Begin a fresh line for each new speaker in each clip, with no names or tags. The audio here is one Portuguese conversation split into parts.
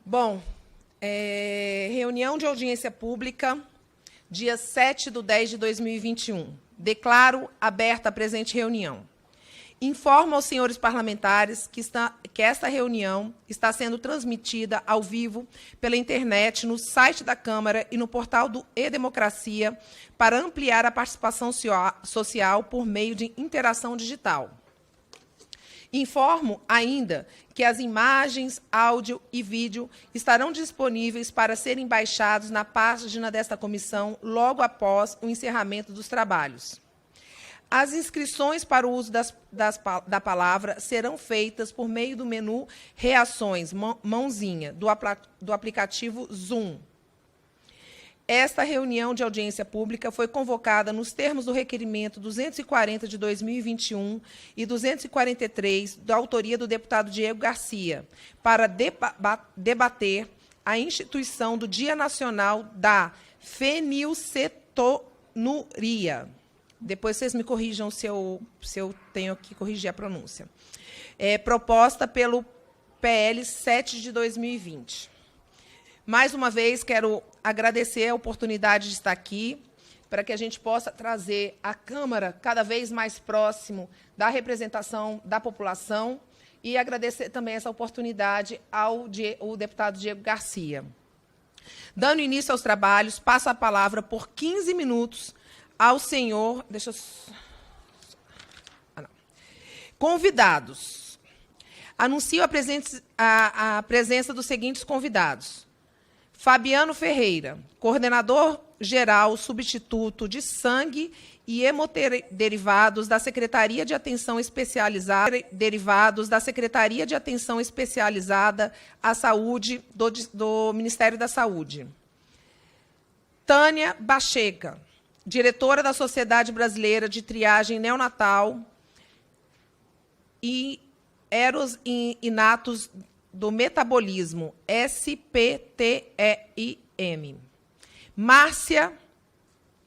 Bom, reunião de audiência pública, dia 7/10/2021. Declaro aberta a presente reunião. Informo aos senhores parlamentares que esta reunião está sendo transmitida ao vivo pela internet, no site da Câmara e no portal do E-Democracia, para ampliar a participação social por meio de interação digital. Informo ainda que as imagens, áudio e vídeo estarão disponíveis para serem baixados na página desta comissão logo após o encerramento dos trabalhos. As inscrições para o uso da palavra serão feitas por meio do menu Reações, mãozinha, do aplicativo Zoom. Esta reunião de audiência pública foi convocada nos termos do requerimento 240 de 2021 e 243, da autoria do deputado Diego Garcia, para debater a instituição do Dia Nacional da Fenilcetonuria. Depois vocês me corrijam se eu tenho que corrigir a pronúncia. Proposta pelo PL 7 de 2020. Mais uma vez, quero agradecer a oportunidade de estar aqui, para que a gente possa trazer a Câmara cada vez mais próximo da representação da população, e agradecer também essa oportunidade ao deputado Diego Garcia. Dando início aos trabalhos, passo a palavra por 15 minutos ao senhor... Convidados. Anuncio a presença dos seguintes convidados. Fabiano Ferreira, coordenador-geral substituto de sangue e hemoderivados da Secretaria de Atenção Especializada, à Saúde do Ministério da Saúde. Tânia Bacheca, diretora da Sociedade Brasileira de Triagem Neonatal e Eros Inatos do Metabolismo, SPTEIM. Márcia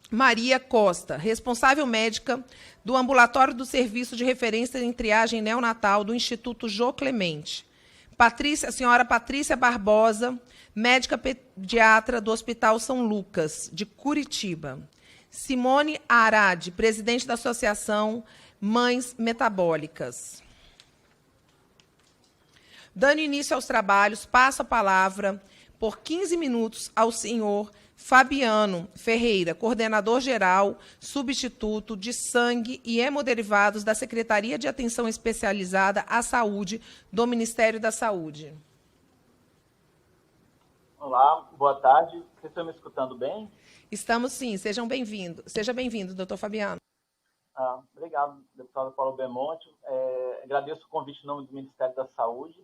Maria Costa, responsável médica do Ambulatório do Serviço de Referência em Triagem Neonatal do Instituto Jô Clemente. Senhora Patrícia Barbosa, médica pediatra do Hospital São Lucas, de Curitiba. Simone Arade, presidente da Associação Mães Metabólicas. Dando início aos trabalhos, passo a palavra por 15 minutos ao senhor Fabiano Ferreira, coordenador-geral substituto de sangue e hemoderivados da Secretaria de Atenção Especializada à Saúde do Ministério da Saúde.
Olá, boa tarde. Vocês estão me escutando bem?
Estamos sim, sejam bem-vindos. Seja bem-vindo, doutor Fabiano.
Obrigado, deputado Paulo Belmonte. Agradeço o convite em nome do Ministério da Saúde,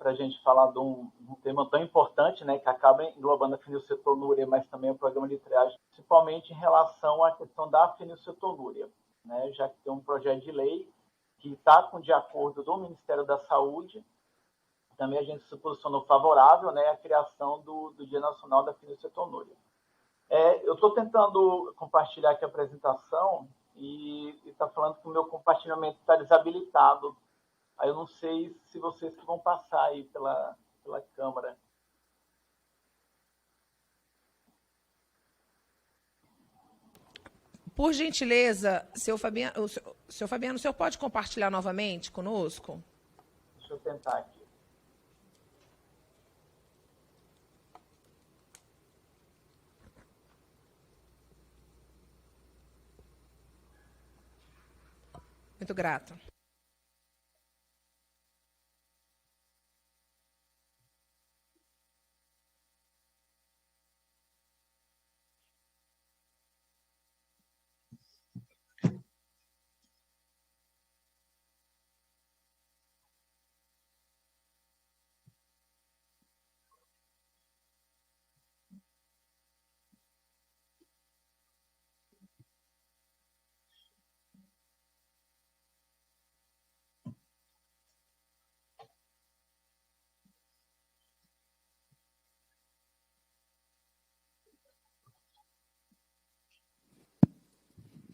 para a gente falar de um tema tão importante, que acaba englobando a fenilcetonúria, mas também o programa de triagem, principalmente em relação à questão da fenilcetonúria, já que tem um projeto de lei que está de acordo do Ministério da Saúde. Também a gente se posicionou favorável à criação do Dia Nacional da Fenilcetonúria. Eu estou tentando compartilhar aqui a apresentação e está falando que o meu compartilhamento está desabilitado. Aí eu não sei se vocês que vão passar aí pela câmera.
Por gentileza, senhor Fabiano, o senhor pode compartilhar novamente conosco?
Deixa eu tentar aqui.
Muito grata.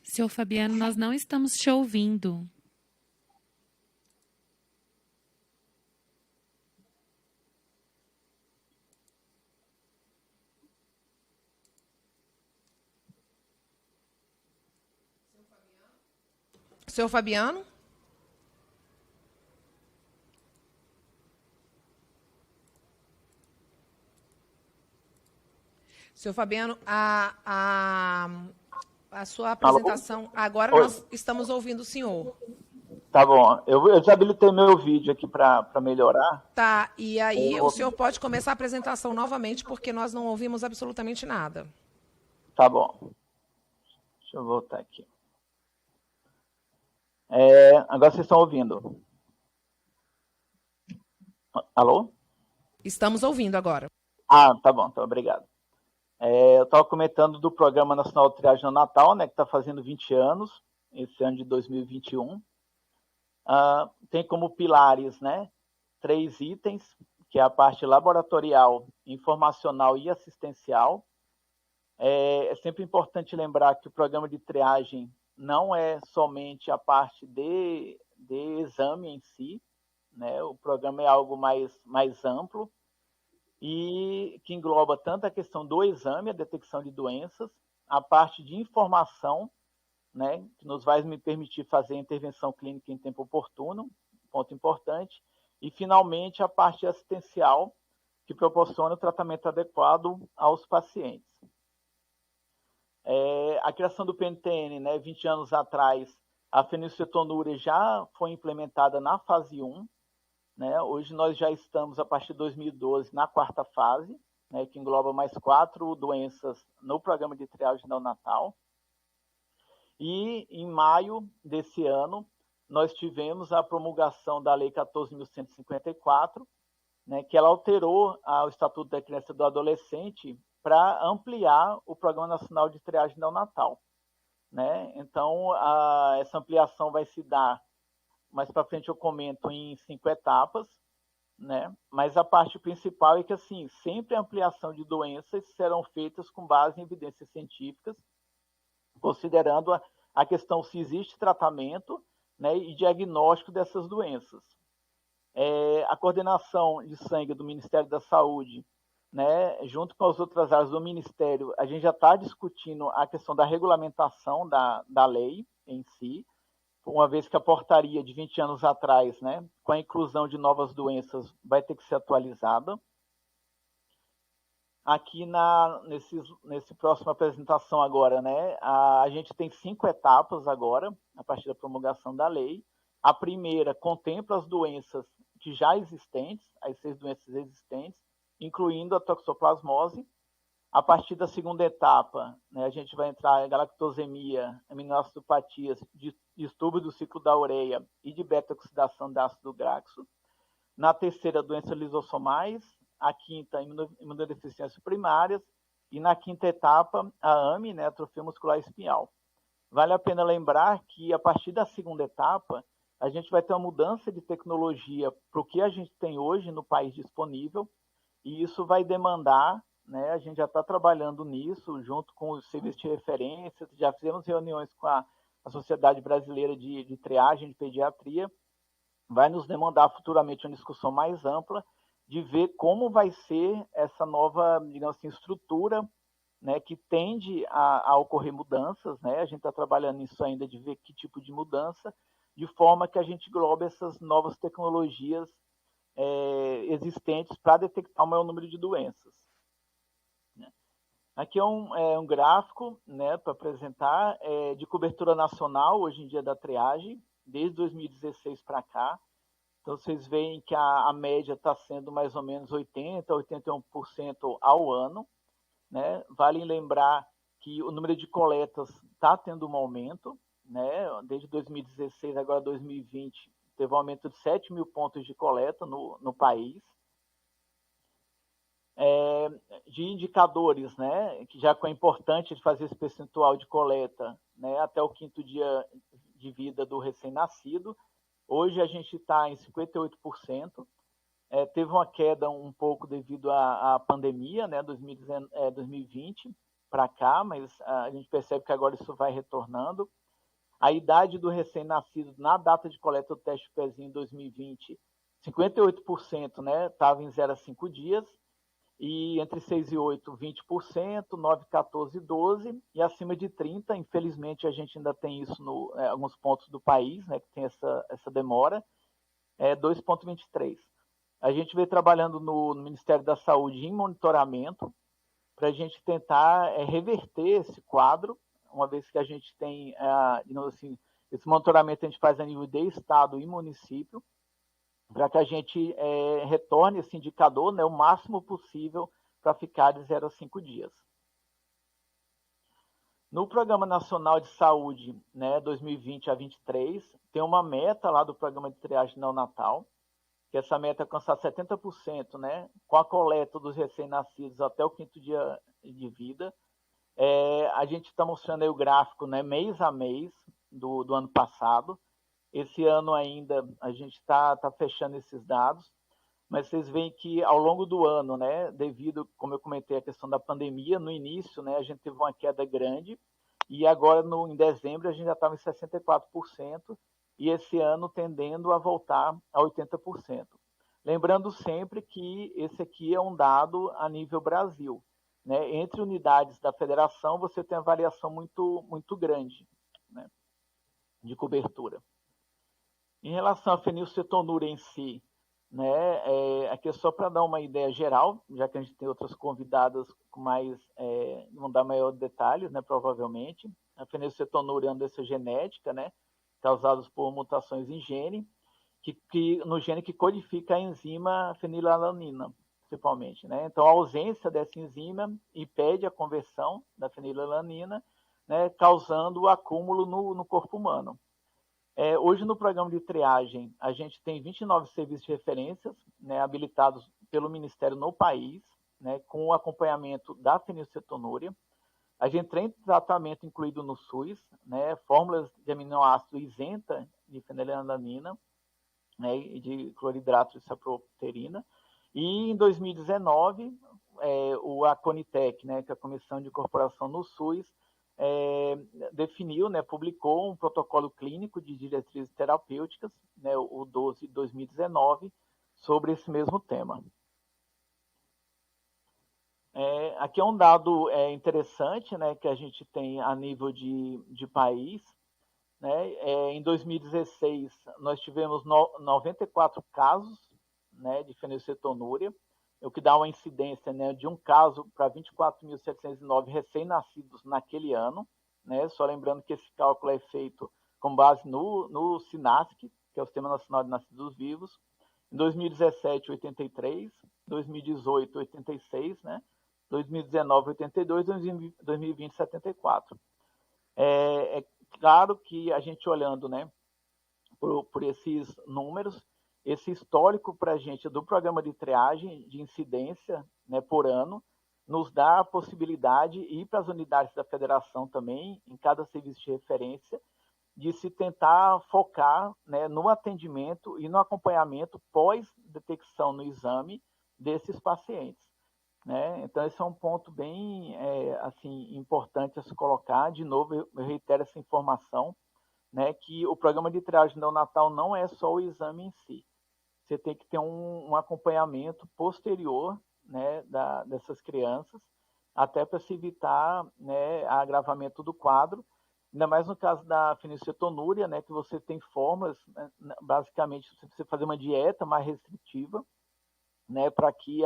Senhor Fabiano, nós não estamos te ouvindo.
Senhor Fabiano? Senhor Fabiano, a sua apresentação, agora nós estamos ouvindo o senhor.
Tá bom, eu desabilitei meu vídeo aqui para melhorar.
Tá, e aí o senhor pode começar a apresentação novamente, porque nós não ouvimos absolutamente nada.
Tá bom. Deixa eu voltar aqui. Agora vocês estão ouvindo. Alô?
Estamos ouvindo agora.
Tá bom, então obrigado. Eu estava comentando do Programa Nacional de Triagem Neonatal, né, que está fazendo 20 anos, esse ano de 2021. Tem como pilares, né, 3 itens, que é a parte laboratorial, informacional e assistencial. É sempre importante lembrar que o programa de triagem não é somente a parte de exame em si, né? O programa é algo mais amplo e que engloba tanto a questão do exame, a detecção de doenças, a parte de informação, né, que nos vai me permitir fazer a intervenção clínica em tempo oportuno, ponto importante, e finalmente a parte assistencial, que proporciona o tratamento adequado aos pacientes. A criação do PNTN, né, 20 anos atrás, a fenilcetonúria já foi implementada na fase 1, né? Hoje nós já estamos, a partir de 2012, na 4ª fase, né, que engloba mais 4 doenças no programa de triagem neonatal. E em maio desse ano, nós tivemos a promulgação da Lei 14.154, né, que ela alterou o Estatuto da Criança e do Adolescente para ampliar o Programa Nacional de Triagem Neonatal, né? Então, essa ampliação vai se dar, mais para frente eu comento, em 5 etapas, né? Mas a parte principal é que, assim, sempre a ampliação de doenças serão feitas com base em evidências científicas, considerando a questão se existe tratamento, né, e diagnóstico dessas doenças. A coordenação de sangue do Ministério da Saúde, né, junto com as outras áreas do Ministério, a gente já está discutindo a questão da regulamentação da lei em si, uma vez que a portaria de 20 anos atrás, né, com a inclusão de novas doenças, vai ter que ser atualizada. Aqui nesse próxima apresentação agora, né, a gente tem 5 etapas agora, a partir da promulgação da lei. A primeira contempla as doenças que já existentes, as 6 doenças existentes, incluindo a toxoplasmose. A partir da segunda etapa, né, a gente vai entrar em galactosemia, aminoacidopatias, distúrbio do ciclo da ureia e de beta-oxidação de ácido graxo. Na terceira, doenças lisossomais. A quinta, imunodeficiências primárias. E na quinta etapa, a AME, né, atrofia muscular espinhal. Vale a pena lembrar que, a partir da segunda etapa, a gente vai ter uma mudança de tecnologia para o que a gente tem hoje no país disponível, e isso vai demandar, né, a gente já está trabalhando nisso, junto com os serviços de referência, já fizemos reuniões com a Sociedade Brasileira de Triagem de Pediatria, vai nos demandar futuramente uma discussão mais ampla, de ver como vai ser essa nova, digamos assim, estrutura, né, que tende a ocorrer mudanças, né? A gente está trabalhando nisso ainda, de ver que tipo de mudança, de forma que a gente englobe essas novas tecnologias existentes para detectar o maior número de doenças. Aqui é um gráfico, né, para apresentar, de cobertura nacional, hoje em dia, da triagem, desde 2016 para cá. Então, vocês veem que a média está sendo mais ou menos 80%, 81% ao ano, né? Vale lembrar que o número de coletas está tendo um aumento, né? Desde 2016, agora 2020, teve um aumento de 7 mil pontos de coleta no país. De indicadores, né? Que já é importante fazer esse percentual de coleta, né, até o 5º dia de vida do recém-nascido. Hoje a gente está em 58%, teve uma queda um pouco devido à pandemia, né, 2020 para cá, mas a gente percebe que agora isso vai retornando. A idade do recém-nascido na data de coleta do teste pezinho em 2020, 58%, né, estava em 0 a 5 dias, e entre 6 e 8, 20%, 9, 14, 12%, e acima de 30%, infelizmente a gente ainda tem isso em alguns pontos do país, né, que tem essa demora, 2,23%. A gente vem trabalhando no Ministério da Saúde em monitoramento, para a gente tentar reverter esse quadro, uma vez que a gente tem, digamos assim, esse monitoramento a gente faz a nível de estado e município, para que a gente retorne esse indicador, né, o máximo possível para ficar de 0 a 5 dias. No Programa Nacional de Saúde, né, 2020 a 2023, tem uma meta lá do Programa de Triagem Neonatal, que essa meta é alcançar 70%, né, com a coleta dos recém-nascidos até o 5º dia de vida. A gente está mostrando aí o gráfico, né, mês a mês do ano passado. Esse ano ainda a gente está fechando esses dados, mas vocês veem que ao longo do ano, né, devido, como eu comentei, a questão da pandemia, no início, né, a gente teve uma queda grande, e agora em dezembro a gente já estava em 64%, e esse ano tendendo a voltar a 80%. Lembrando sempre que esse aqui é um dado a nível Brasil, né? Entre unidades da federação você tem uma variação muito, muito grande, né, de cobertura. Em relação à fenilcetonúria em si, né, aqui é só para dar uma ideia geral, já que a gente tem outras convidadas com mais, vão dar maior detalhes, né, provavelmente. A fenilcetonúria é uma doença genética, né, causadas por mutações em gene, no gene que codifica a enzima fenilalanina, principalmente, né? Então, a ausência dessa enzima impede a conversão da fenilalanina, né, causando o acúmulo no corpo humano. Hoje, no programa de triagem, a gente tem 29 serviços de referências, né, habilitados pelo Ministério no país, né, com o acompanhamento da fenilcetonúria. A gente tem tratamento incluído no SUS, né, fórmulas de aminoácido isenta de fenilalanina, né, e de cloridrato de sapropterina. E em 2019, a CONITEC, né, que é a Comissão de Incorporação no SUS, definiu, né, publicou um protocolo clínico de diretrizes terapêuticas, né, o 12/2019, sobre esse mesmo tema. Aqui é um dado interessante, né, que a gente tem a nível de país, né? Em 2016, nós tivemos 94 casos, né, de fenilcetonúria, o que dá uma incidência, né, de um caso para 24.709 recém-nascidos naquele ano, né? Só lembrando que esse cálculo é feito com base no SINASC, que é o Sistema Nacional de Nascidos Vivos. Em 2017, 83, 2018, 86, né? 2019, 82, 2020, 74. Claro que a gente olhando, né, por esses números, esse histórico para a gente do programa de triagem de incidência, né, por ano, nos dá a possibilidade, e ir para as unidades da federação também, em cada serviço de referência, de se tentar focar, né, no atendimento e no acompanhamento pós-detecção no exame desses pacientes, né? Então, esse é um ponto bem assim, importante a se colocar. De novo, eu reitero essa informação, né, que o programa de triagem neonatal não é só o exame em si. Você tem que ter um acompanhamento posterior, né, dessas crianças, até para se evitar, né, agravamento do quadro, ainda mais no caso da fenilcetonúria, né, que você tem fórmulas, né, basicamente você precisa fazer uma dieta mais restritiva, né, para que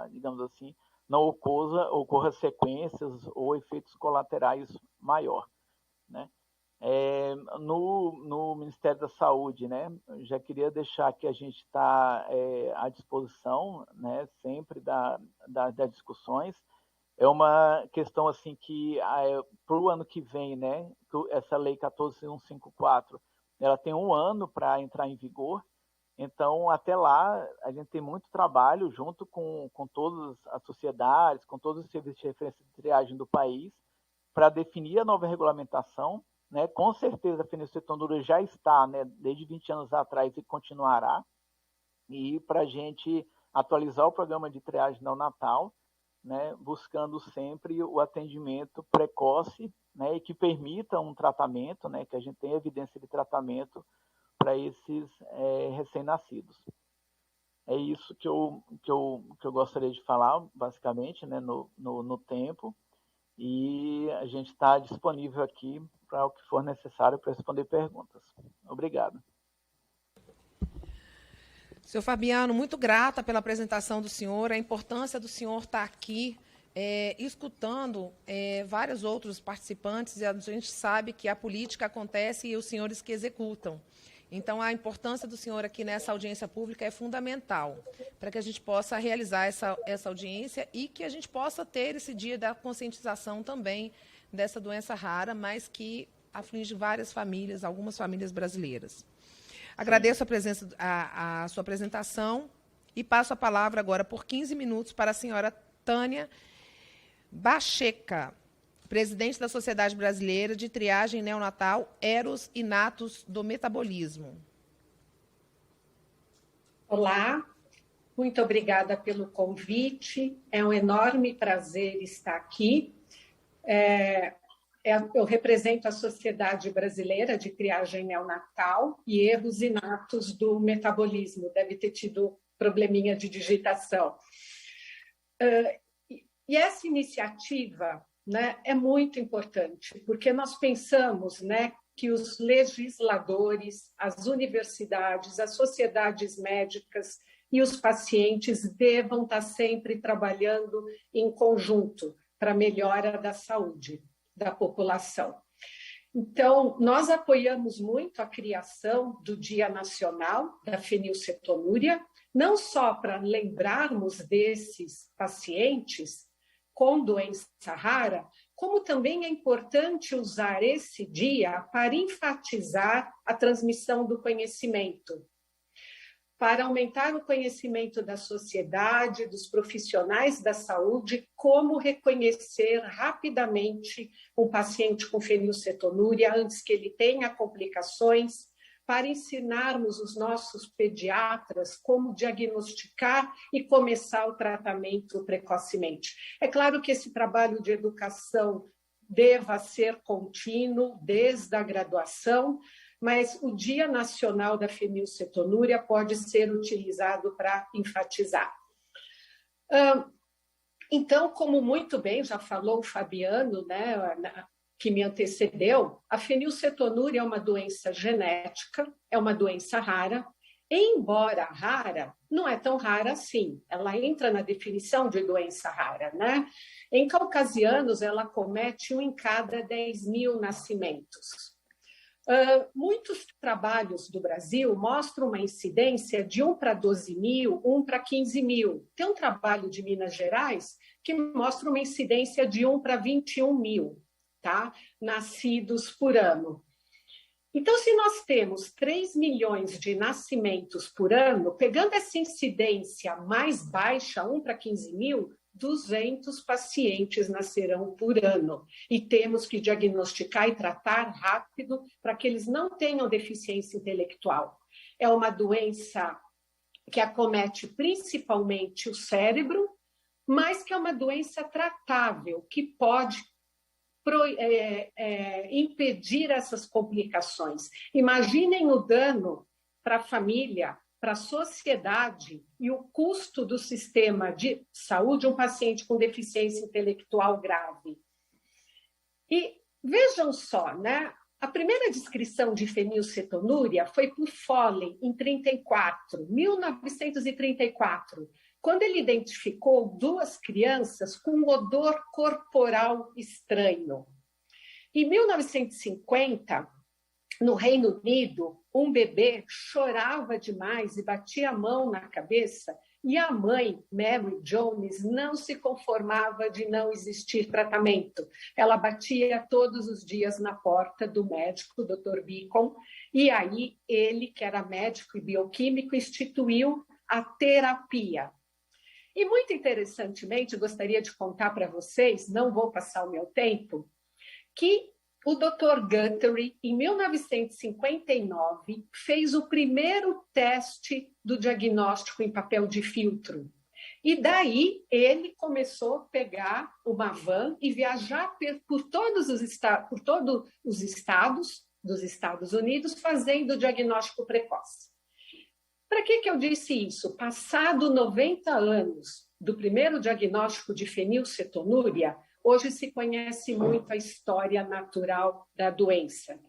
digamos assim, não ocorra sequências ou efeitos colaterais maior, né? No Ministério da Saúde, né, já queria deixar que a gente está à disposição, né, sempre das discussões. É uma questão assim que para o ano que vem, né, essa lei 14.154, ela tem um ano para entrar em vigor. Então, até lá, a gente tem muito trabalho junto com todas as sociedades, com todos os serviços de referência de triagem do país, para definir a nova regulamentação, né? Com certeza a fenilcetonúria já está, né, desde 20 anos atrás e continuará, e para a gente atualizar o programa de triagem neonatal, né, buscando sempre o atendimento precoce, né, e que permita um tratamento, né, que a gente tenha evidência de tratamento para esses recém-nascidos. é isso que eu gostaria de falar, basicamente, né, no tempo, e a gente está disponível aqui para o que for necessário para responder perguntas. Obrigado.
Senhor Fabiano, muito grata pela apresentação do senhor, a importância do senhor estar aqui escutando vários outros participantes, e a gente sabe que a política acontece e os senhores que executam. Então, a importância do senhor aqui nessa audiência pública é fundamental para que a gente possa realizar essa audiência e que a gente possa ter esse dia da conscientização também dessa doença rara, mas que aflige várias famílias, algumas famílias brasileiras. Agradeço a sua apresentação e passo a palavra agora por 15 minutos para a senhora Tânia Bacheca, presidente da Sociedade Brasileira de Triagem Neonatal Eros e Natos do Metabolismo.
Olá, muito obrigada pelo convite. É um enorme prazer estar aqui. Eu represento a Sociedade Brasileira de Triagem Neonatal e Erros Inatos do Metabolismo. Deve ter tido probleminha de digitação. E essa iniciativa, né, é muito importante, porque nós pensamos, né, que os legisladores, as universidades, as sociedades médicas e os pacientes devam estar sempre trabalhando em conjunto para a melhora da saúde da população. Então, nós apoiamos muito a criação do Dia Nacional da Fenilcetonúria, não só para lembrarmos desses pacientes com doença rara, como também é importante usar esse dia para enfatizar a transmissão do conhecimento, para aumentar o conhecimento da sociedade, dos profissionais da saúde, como reconhecer rapidamente um paciente com fenilcetonúria antes que ele tenha complicações, para ensinarmos os nossos pediatras como diagnosticar e começar o tratamento precocemente. É claro que esse trabalho de educação deva ser contínuo desde a graduação, mas o Dia Nacional da Fenilcetonúria pode ser utilizado para enfatizar. Então, como muito bem já falou o Fabiano, né, que me antecedeu, a fenilcetonúria é uma doença genética, é uma doença rara. Embora rara, não é tão rara assim. Ela entra na definição de doença rara, né? Em caucasianos, ela comete 1 em cada 10.000 nascimentos. Muitos trabalhos do Brasil mostram uma incidência de 1 para 12.000, 1 para 15.000. Tem um trabalho de Minas Gerais que mostra uma incidência de 1 para 21.000, tá? Nascidos por ano. Então, se nós temos 3 milhões de nascimentos por ano, pegando essa incidência mais baixa, 1 para 15.000, 200 pacientes nascerão por ano. E temos que diagnosticar e tratar rápido para que eles não tenham deficiência intelectual. É uma doença que acomete principalmente o cérebro, mas que é uma doença tratável, que pode impedir essas complicações. Imaginem o dano para a família, para a sociedade e o custo do sistema de saúde de um paciente com deficiência intelectual grave. E vejam só, né? A primeira descrição de fenilcetonúria foi por Foley, em 1934, quando ele identificou 2 crianças com um odor corporal estranho. Em 1950, no Reino Unido, um bebê chorava demais e batia a mão na cabeça, e a mãe, Mary Jones, não se conformava de não existir tratamento. Ela batia todos os dias na porta do médico, Dr. Beacon, e aí ele, que era médico e bioquímico, instituiu a terapia. E muito interessantemente, gostaria de contar para vocês, não vou passar o meu tempo, que o Dr. Guthrie, em 1959, fez o primeiro teste do diagnóstico em papel de filtro. E daí ele começou a pegar uma van e viajar por todos os estados dos Estados Unidos fazendo o diagnóstico precoce. Para que eu disse isso? Passado 90 anos do primeiro diagnóstico de fenilcetonúria, hoje se conhece muito a história natural da doença.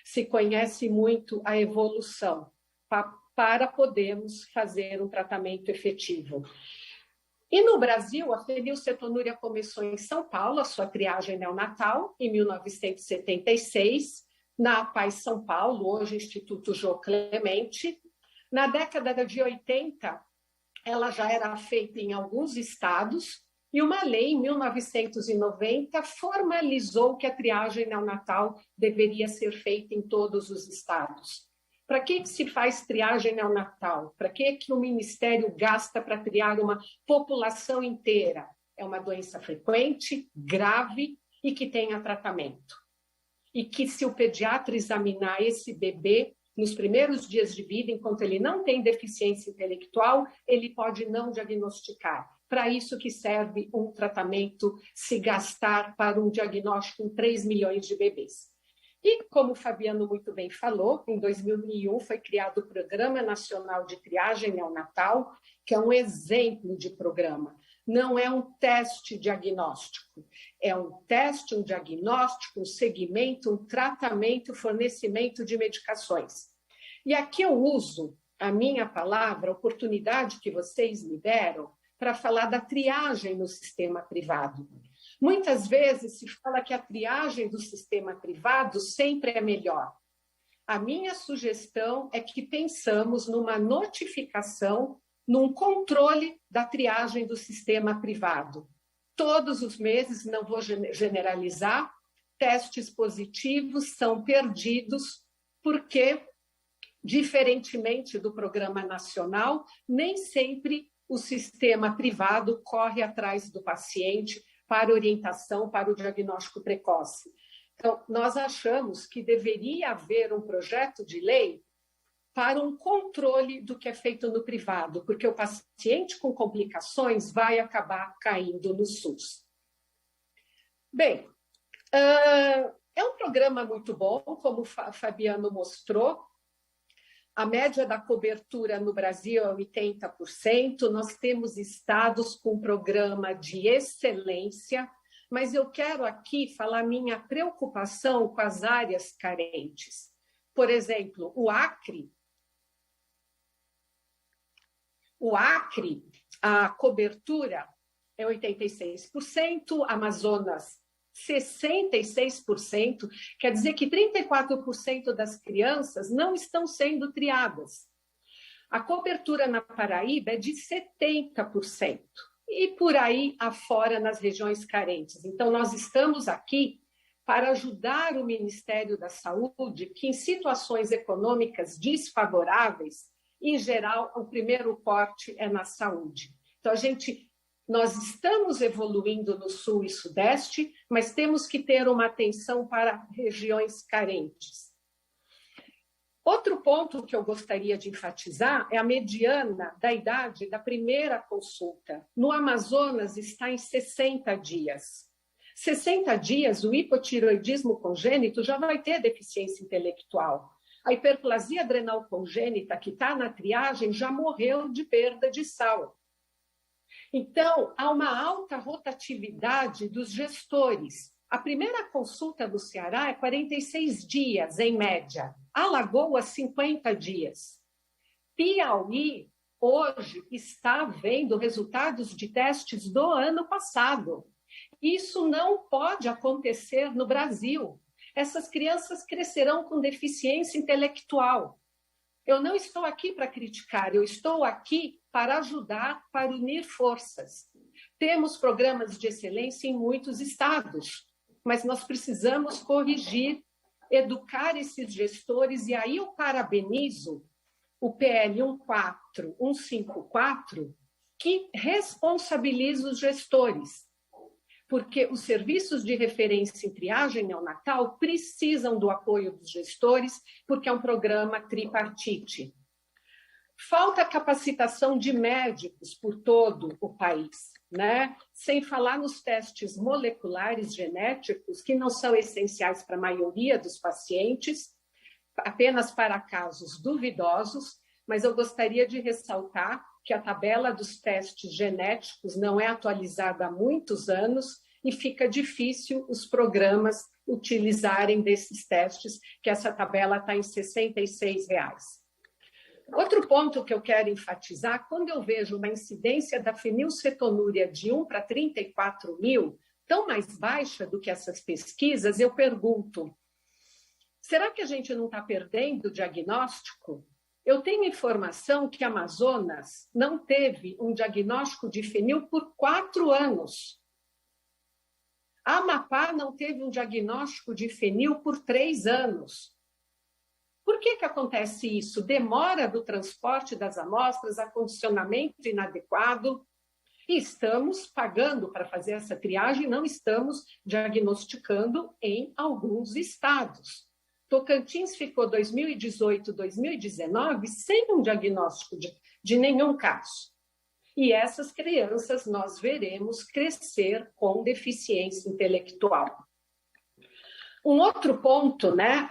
Se conhece muito a evolução para podermos fazer um tratamento efetivo. E no Brasil, a fenilcetonúria começou em São Paulo, a sua triagem neonatal, em 1976, na Paz São Paulo, hoje Instituto Jô Clemente. Na década de 80, ela já era feita em alguns estados, e uma lei, em 1990, formalizou que a triagem neonatal deveria ser feita em todos os estados. Para que se faz triagem neonatal? Para que o Ministério gasta para triar uma população inteira? É uma doença frequente, grave e que tenha tratamento. E que, se o pediatra examinar esse bebê nos primeiros dias de vida, enquanto ele não tem deficiência intelectual, ele pode não diagnosticar. Para isso que serve um tratamento, se gastar para um diagnóstico em 3 milhões de bebês. E, como o Fabiano muito bem falou, em 2001 foi criado o Programa Nacional de Triagem Neonatal, que é um exemplo de programa. Não é um teste diagnóstico, é um teste, um diagnóstico, um segmento, um tratamento, fornecimento de medicações. E aqui eu uso a minha palavra, a oportunidade que vocês me deram, para falar da triagem no sistema privado. Muitas vezes se fala que a triagem do sistema privado sempre é melhor. A minha sugestão é que pensamos numa notificação, num controle da triagem do sistema privado. Todos os meses, não vou generalizar, testes positivos são perdidos porque, diferentemente do programa nacional, nem sempre o sistema privado corre atrás do paciente para orientação, para o diagnóstico precoce. Então, nós achamos que deveria haver um projeto de lei para um controle do que é feito no privado, porque o paciente com complicações vai acabar caindo no SUS. Bem, é um programa muito bom, como o Fabiano mostrou. A média da cobertura no Brasil é 80%, nós temos estados com programa de excelência, mas eu quero aqui falar minha preocupação com as áreas carentes. Por exemplo, o Acre, a cobertura é 86%, Amazonas 66%, quer dizer que 34% das crianças não estão sendo triadas. A cobertura na Paraíba é de 70%, e por aí afora nas regiões carentes. Então, nós estamos aqui para ajudar o Ministério da Saúde, que em situações econômicas desfavoráveis, em geral, o primeiro corte é na saúde. Então, nós estamos evoluindo no Sul e Sudeste, mas temos que ter uma atenção para regiões carentes. Outro ponto que eu gostaria de enfatizar é a mediana da idade da primeira consulta. No Amazonas está em 60 dias. 60 dias, o hipotireoidismo congênito já vai ter deficiência intelectual. A hiperplasia adrenal congênita, que está na triagem, já morreu de perda de sal. Então, há uma alta rotatividade dos gestores. A primeira consulta do Ceará é 46 dias, em média. Alagoas, 50 dias. Piauí, hoje, está vendo resultados de testes do ano passado. Isso não pode acontecer no Brasil. Essas crianças crescerão com deficiência intelectual. Eu não estou aqui para criticar, eu estou aqui para ajudar, para unir forças. Temos programas de excelência em muitos estados, mas nós precisamos corrigir, educar esses gestores, e aí eu parabenizo o PL 14154, que responsabiliza os gestores, porque os serviços de referência em triagem neonatal precisam do apoio dos gestores, porque é um programa tripartite. Falta capacitação de médicos por todo o país, né? Sem falar nos testes moleculares genéticos, que não são essenciais para a maioria dos pacientes, apenas para casos duvidosos, mas eu gostaria de ressaltar que a tabela dos testes genéticos não é atualizada há muitos anos e fica difícil os programas utilizarem desses testes, que essa tabela está em R$ 66. Outro ponto que eu quero enfatizar, quando eu vejo uma incidência da fenilcetonúria de 1 para 34 mil, tão mais baixa do que essas pesquisas, eu pergunto, será que a gente não está perdendo o diagnóstico? Eu tenho informação que Amazonas não teve um diagnóstico de fenil por 4 anos. A Amapá não teve um diagnóstico de fenil por 3 anos. Por que acontece isso? Demora do transporte das amostras, acondicionamento inadequado. E estamos pagando para fazer essa triagem, não estamos diagnosticando em alguns estados. Tocantins ficou 2018, 2019 sem um diagnóstico de nenhum caso. E essas crianças nós veremos crescer com deficiência intelectual. Um outro ponto, né?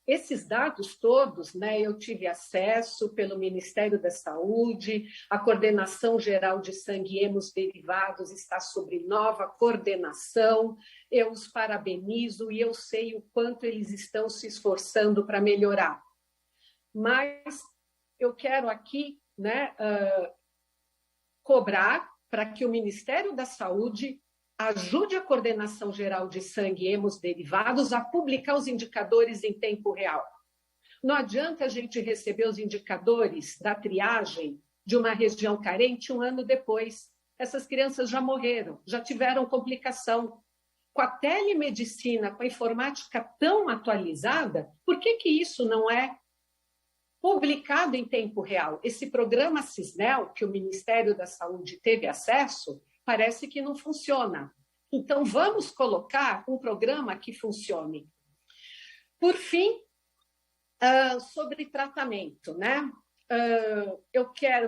Esses dados todos, né, eu tive acesso pelo Ministério da Saúde, a Coordenação Geral de Sangue e Hemoderivados está sob nova coordenação, eu os parabenizo e eu sei o quanto eles estão se esforçando para melhorar. Mas eu quero aqui, né, cobrar para que o Ministério da Saúde ajude a Coordenação Geral de Sangue e Hemoderivados a publicar os indicadores em tempo real. Não adianta a gente receber os indicadores da triagem de uma região carente 1 ano depois. Essas crianças já morreram, já tiveram complicação. Com a telemedicina, com a informática tão atualizada, por que isso não é publicado em tempo real? Esse programa Cisnel, que o Ministério da Saúde teve acesso, parece que não funciona. Então, vamos colocar um programa que funcione. Por fim, sobre tratamento, né?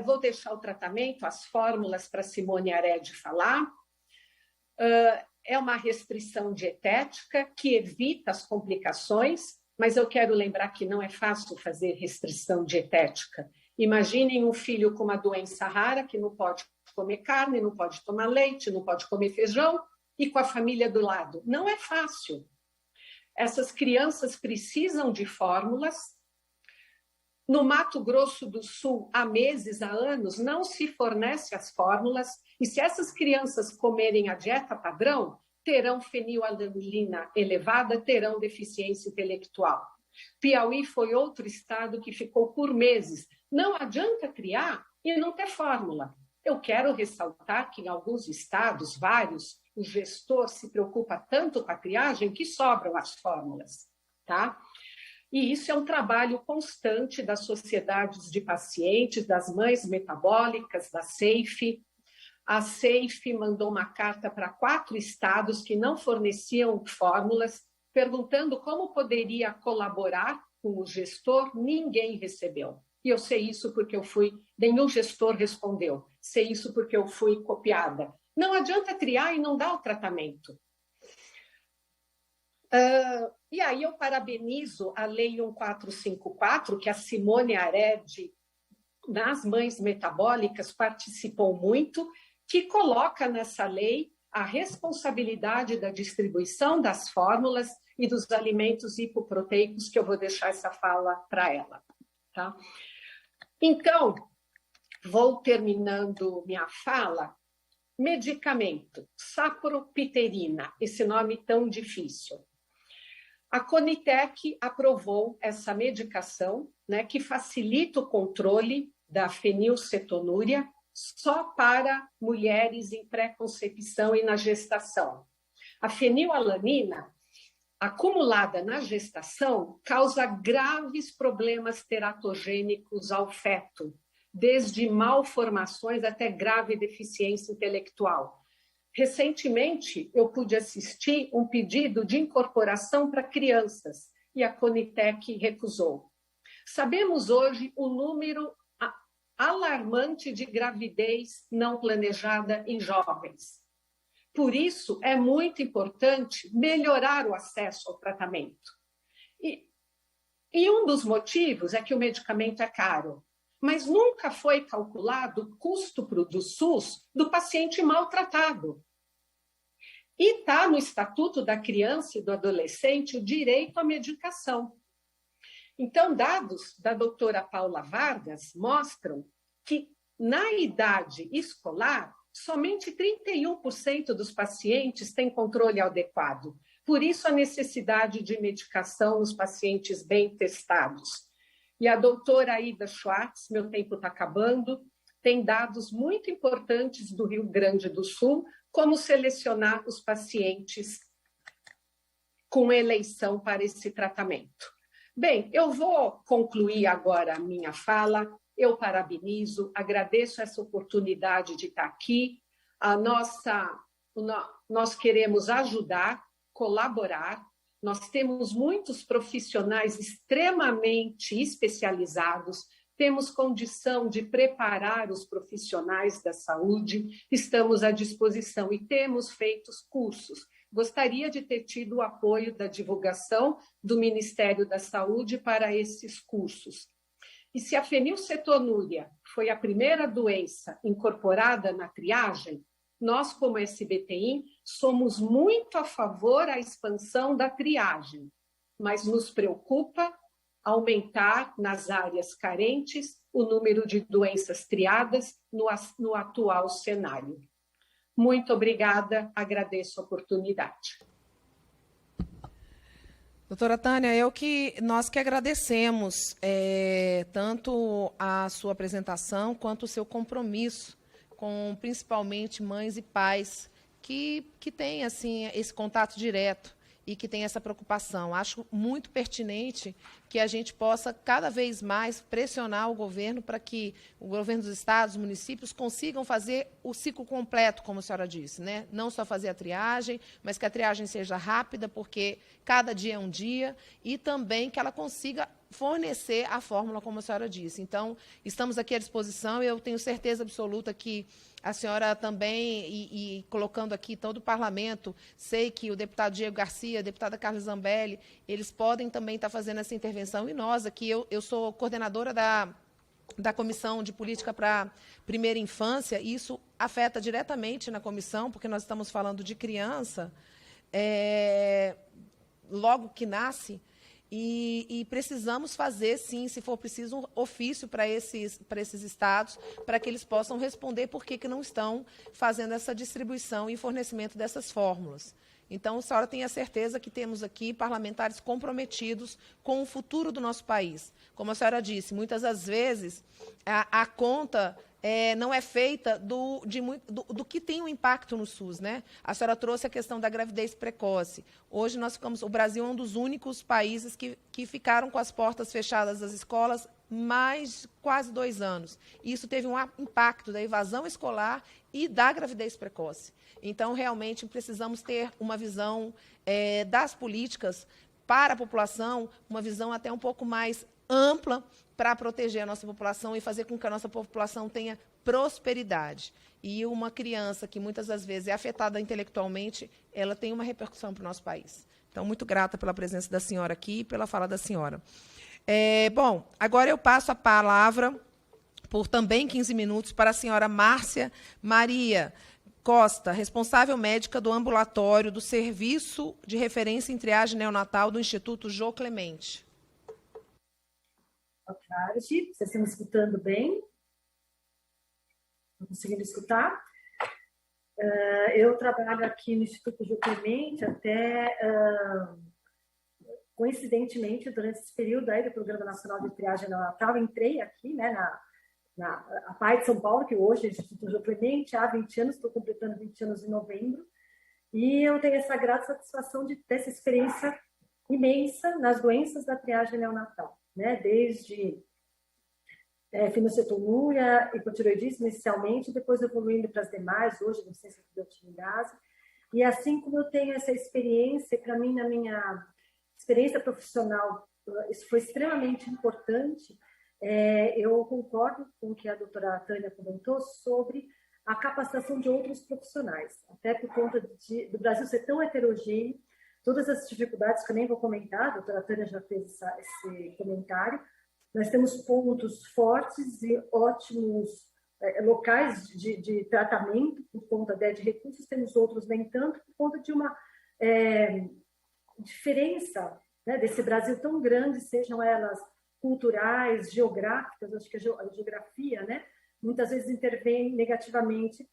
Vou deixar o tratamento, as fórmulas para Simone Aredi falar. É uma restrição dietética que evita as complicações, mas eu quero lembrar que não é fácil fazer restrição dietética. Imaginem um filho com uma doença rara que não pode comer carne, não pode tomar leite, não pode comer feijão e com a família do lado. Não é fácil. Essas crianças precisam de fórmulas. No Mato Grosso do Sul, há meses, há anos, não se fornece as fórmulas e se essas crianças comerem a dieta padrão, terão fenilalanina elevada, terão deficiência intelectual. Piauí foi outro estado que ficou por meses. Não adianta criar e não ter fórmula. Eu quero ressaltar que em alguns estados, vários, o gestor se preocupa tanto com a triagem que sobram as fórmulas, tá? E isso é um trabalho constante das sociedades de pacientes, das mães metabólicas, da SAFE. A SAFE mandou uma carta para 4 estados que não forneciam fórmulas, perguntando como poderia colaborar com o gestor. Ninguém recebeu. E eu sei isso porque nenhum gestor respondeu. Sei isso porque eu fui copiada. Não adianta triar e não dar o tratamento. E aí eu parabenizo a Lei 1454, que a Simone Aredi, nas Mães Metabólicas, participou muito, que coloca nessa lei a responsabilidade da distribuição das fórmulas e dos alimentos hipoproteicos, que eu vou deixar essa fala para ela. Tá? Então, vou terminando minha fala. Medicamento, sapropiterina, esse nome tão difícil. A Conitec aprovou essa medicação, né, que facilita o controle da fenilcetonúria só para mulheres em pré-concepção e na gestação. A fenilalanina, acumulada na gestação, causa graves problemas teratogênicos ao feto, desde malformações até grave deficiência intelectual. Recentemente, eu pude assistir um pedido de incorporação para crianças e a Conitec recusou. Sabemos hoje o número alarmante de gravidez não planejada em jovens. Por isso, é muito importante melhorar o acesso ao tratamento. E um dos motivos é que o medicamento é caro, mas nunca foi calculado o custo do SUS do paciente maltratado. E está no Estatuto da Criança e do Adolescente o direito à medicação. Então, dados da doutora Paula Vargas mostram que, na idade escolar, somente 31% dos pacientes têm controle adequado. Por isso, a necessidade de medicação nos pacientes bem testados. E a doutora Aida Schwartz, meu tempo está acabando, tem dados muito importantes do Rio Grande do Sul, como selecionar os pacientes com eleição para esse tratamento. Bem, eu vou concluir agora a minha fala. Eu parabenizo, agradeço essa oportunidade de estar aqui. Nós queremos ajudar, colaborar. Nós temos muitos profissionais extremamente especializados, temos condição de preparar os profissionais da saúde, estamos à disposição e temos feito cursos. Gostaria de ter tido o apoio da divulgação do Ministério da Saúde para esses cursos. E se a fenilcetonúria foi a primeira doença incorporada na triagem, nós, como SBTI, somos muito a favor da expansão da triagem, mas nos preocupa aumentar nas áreas carentes o número de doenças triadas no atual cenário. Muito obrigada, agradeço a oportunidade.
Doutora Tânia, nós que agradecemos tanto a sua apresentação quanto o seu compromisso com principalmente mães e pais que têm assim, esse contato direto e que têm essa preocupação. Acho muito pertinente que a gente possa cada vez mais pressionar o governo para que o governo dos estados, municípios, consigam fazer o ciclo completo, como a senhora disse, né? Não só fazer a triagem, mas que a triagem seja rápida, porque cada dia é um dia, e também que ela consiga fornecer a fórmula, como a senhora disse. Então, estamos aqui à disposição, e eu tenho certeza absoluta que a senhora também, e colocando aqui todo o parlamento, sei que o deputado Diego Garcia, a deputada Carla Zambelli, eles podem também estar fazendo essa intervenção, e nós aqui, eu sou coordenadora da Comissão de Política para Primeira Infância, e isso afeta diretamente na comissão, porque nós estamos falando de criança, logo que nasce, e precisamos fazer, sim, se for preciso, um ofício para esses estados, para que eles possam responder por que não estão fazendo essa distribuição e fornecimento dessas fórmulas. Então, a senhora tem a certeza que temos aqui parlamentares comprometidos com o futuro do nosso país. Como a senhora disse, muitas das vezes a conta não é feita do que tem um impacto no SUS, né? A senhora trouxe a questão da gravidez precoce. Hoje o Brasil é um dos únicos países que ficaram com as portas fechadas das escolas mais quase 2 anos. Isso teve um impacto da evasão escolar e da gravidez precoce. Então, realmente, precisamos ter uma visão das políticas para a população, uma visão até um pouco mais ampla para proteger a nossa população e fazer com que a nossa população tenha prosperidade. E uma criança que muitas das vezes é afetada intelectualmente, ela tem uma repercussão para o nosso país. Então, muito grata pela presença da senhora aqui e pela fala da senhora. Bom, agora eu passo a palavra, por também 15 minutos, para a senhora Márcia Maria Costa, responsável médica do ambulatório do Serviço de Referência em Triagem Neonatal do Instituto Jô Clemente.
Boa tarde, vocês estão me escutando bem? Estão conseguindo escutar? Eu trabalho aqui no Instituto Jô Clemente até, coincidentemente, durante esse período aí do Programa Nacional de Triagem Neonatal, entrei aqui, né, na PAI de São Paulo, que hoje é o Instituto Jô Clemente, há 20 anos, estou completando 20 anos em novembro, e eu tenho essa grata satisfação de ter essa experiência imensa nas doenças da triagem neonatal, né? Desde fenilcetonúria, hipotireoidismo inicialmente, depois evoluindo para as demais, hoje deficiência de biotinidase. E assim como eu tenho essa experiência, para mim, na minha experiência profissional, isso foi extremamente importante. Eu concordo com o que a doutora Tânia comentou sobre a capacitação de outros profissionais, até por conta do Brasil ser tão heterogêneo. todas as dificuldades que eu nem vou comentar, a doutora Tânia já fez esse comentário. Nós temos pontos fortes e ótimos locais de tratamento por conta de recursos, temos outros nem tanto, por conta de uma diferença, né, desse Brasil tão grande, sejam elas culturais, geográficas. Acho que a geografia, né, muitas vezes intervém negativamente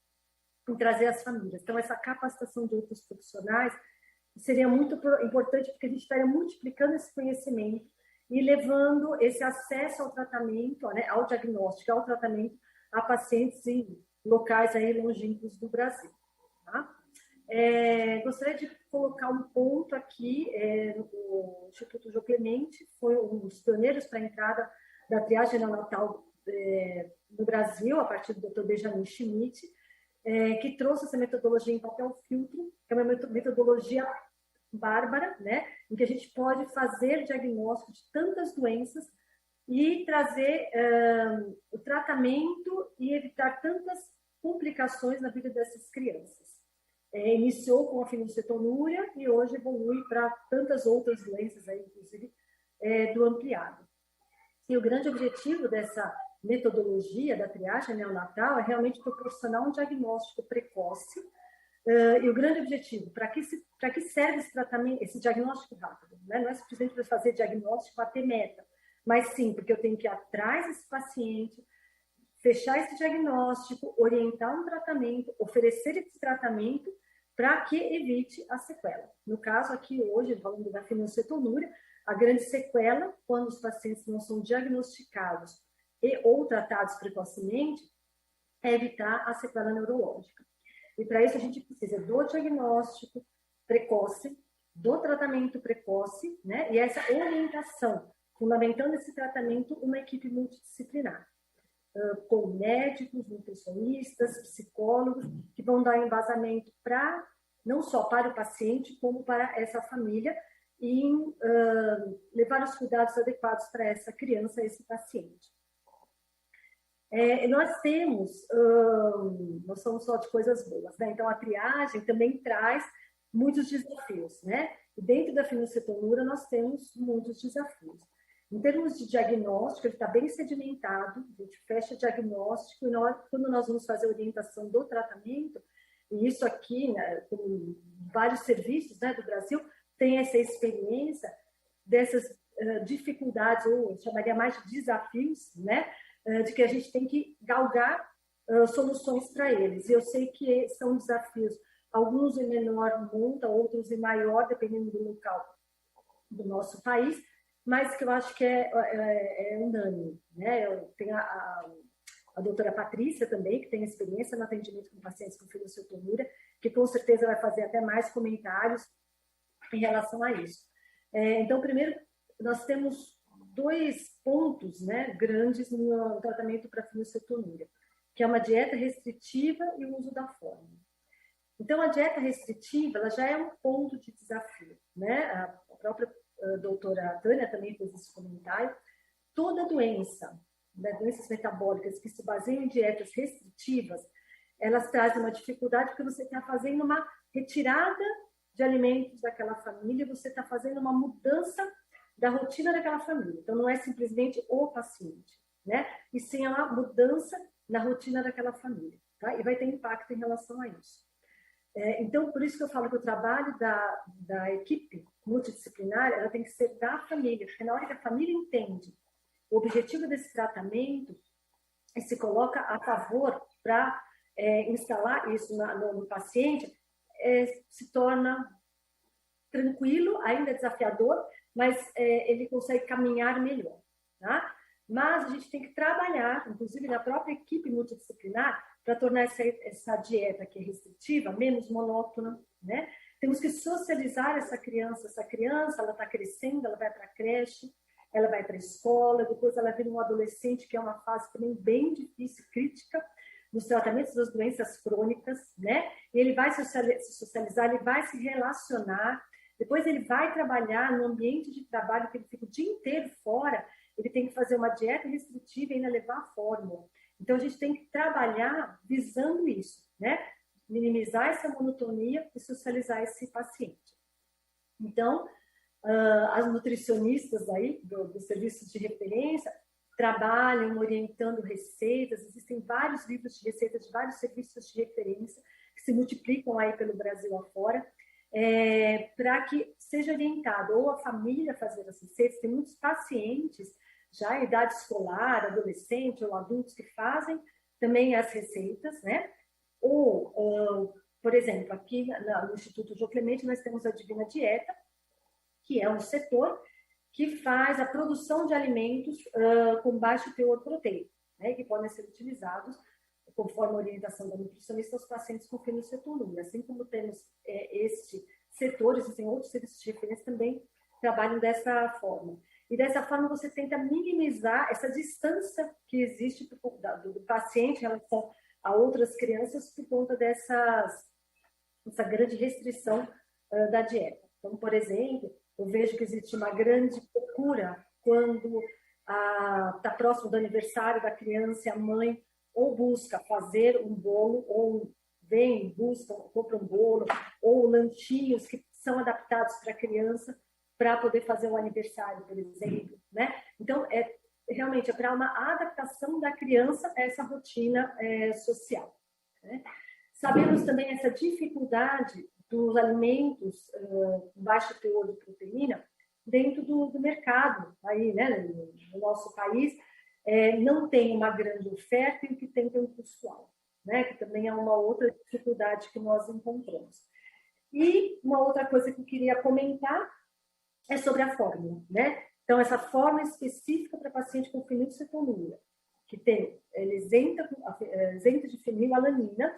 em trazer as famílias. Então, essa capacitação de outros profissionais seria muito importante, porque a gente estaria multiplicando esse conhecimento e levando esse acesso ao tratamento, né, ao diagnóstico, ao tratamento a pacientes em locais aí longínquos do Brasil. Tá? Gostaria de colocar um ponto aqui. O Instituto Jô Clemente foi um dos pioneiros para a entrada da triagem neonatal no Brasil, a partir do Dr. Benjamin Schmidt, que trouxe essa metodologia em papel filtro, que é uma metodologia bárbara, né, em que a gente pode fazer diagnóstico de tantas doenças e trazer o tratamento e evitar tantas complicações na vida dessas crianças. Iniciou com a fenilcetonúria e hoje evolui para tantas outras doenças, aí, inclusive do ampliado. E o grande objetivo dessa metodologia da triagem neonatal é realmente proporcionar um diagnóstico precoce. E o grande objetivo, para que serve esse tratamento, esse diagnóstico rápido? Né? Não é simplesmente para fazer diagnóstico, para ter meta, mas sim, porque eu tenho que ir atrás desse paciente, fechar esse diagnóstico, orientar um tratamento, oferecer esse tratamento para que evite a sequela. No caso aqui hoje, falando da fenilcetonúria, a grande sequela, quando os pacientes não são diagnosticados ou tratados precocemente, é evitar a sequela neurológica. E para isso a gente precisa do diagnóstico precoce, do tratamento precoce, né? E essa orientação, fundamentando esse tratamento, uma equipe multidisciplinar, com médicos, nutricionistas, psicólogos, que vão dar embasamento não só para o paciente, como para essa família, e levar os cuidados adequados para essa criança, esse paciente. Nós somos só de coisas boas, né? Então, a triagem também traz muitos desafios, né? E dentro da fenilcetonúria, nós temos muitos desafios. Em termos de diagnóstico, ele está bem sedimentado, a gente fecha diagnóstico, e quando nós vamos fazer a orientação do tratamento, e isso aqui, né, com vários serviços, né, do Brasil, tem essa experiência dessas dificuldades, ou eu chamaria mais de desafios, né? De que a gente tem que galgar soluções para eles. E eu sei que são desafios, alguns em menor monta, outros em maior, dependendo do local do nosso país, mas que eu acho que é unânime. Né? Eu tenho a doutora Patrícia também, que tem experiência no atendimento com pacientes com fenilcetonúria, que com certeza vai fazer até mais comentários em relação a isso. Então, primeiro, nós temos 2 pontos, né, grandes no tratamento para fenilcetonúria, que é uma dieta restritiva e o uso da fórmula. Então, a dieta restritiva ela já é um ponto de desafio, né? A própria doutora Tânia também fez esse comentário. Toda doença, né, doenças metabólicas que se baseiam em dietas restritivas, elas trazem uma dificuldade porque você está fazendo uma retirada de alimentos daquela família, você está fazendo uma mudança da rotina daquela família. Então, não é simplesmente o paciente, né? E sim uma mudança na rotina daquela família, tá? E vai ter impacto em relação a isso. Então, por isso que eu falo que o trabalho da equipe multidisciplinar, ela tem que ser da família, porque na hora que a família entende o objetivo desse tratamento e se coloca a favor para instalar isso no paciente, se torna tranquilo, ainda desafiador, mas ele consegue caminhar melhor, tá? Mas a gente tem que trabalhar, inclusive na própria equipe multidisciplinar, para tornar essa dieta que é restritiva menos monótona, né? Temos que socializar essa criança ela está crescendo, ela vai para a creche, ela vai para a escola, depois ela vira um adolescente, que é uma fase também bem difícil, crítica, nos tratamentos das doenças crônicas, né? E ele vai se socializar, ele vai se relacionar, depois ele vai trabalhar no ambiente de trabalho, que ele fica o dia inteiro fora, ele tem que fazer uma dieta restritiva e ainda levar a fórmula. Então, a gente tem que trabalhar visando isso, né? Minimizar essa monotonia e socializar esse paciente. Então, as nutricionistas aí dos serviços de referência trabalham orientando receitas, existem vários livros de receitas de vários serviços de referência que se multiplicam aí pelo Brasil afora, para que seja orientado ou a família a fazer as receitas. Tem muitos pacientes já em idade escolar, adolescente ou adultos que fazem também as receitas, né? Ou, por exemplo, aqui no Instituto João Clemente nós temos a Divina Dieta, que é um setor que faz a produção de alimentos com baixo teor proteico, né, que podem ser utilizados conforme a orientação da nutricionista aos pacientes com fenilcetonúria. Assim como temos este setor, existem outros serviços de referência também trabalham dessa forma. E dessa forma você tenta minimizar essa distância que existe do paciente em relação a outras crianças por conta dessa grande restrição da dieta. Então, por exemplo, eu vejo que existe uma grande procura quando está próximo do aniversário da criança e a mãe ou busca fazer um bolo, ou vem, busca, compra um bolo, ou lanchinhos que são adaptados para a criança para poder fazer um aniversário, por exemplo, né? Então, realmente é para uma adaptação da criança a essa rotina social, né? Sabemos também essa dificuldade dos alimentos com baixo teor de proteína dentro do mercado, aí, né, no nosso país, não tem uma grande oferta e o que tem um custo alto, né, que também é uma outra dificuldade que nós encontramos. E uma outra coisa que eu queria comentar é sobre a fórmula, né? Então, essa fórmula específica para paciente com fenilcetonúria, que ela isenta de fenilalanina,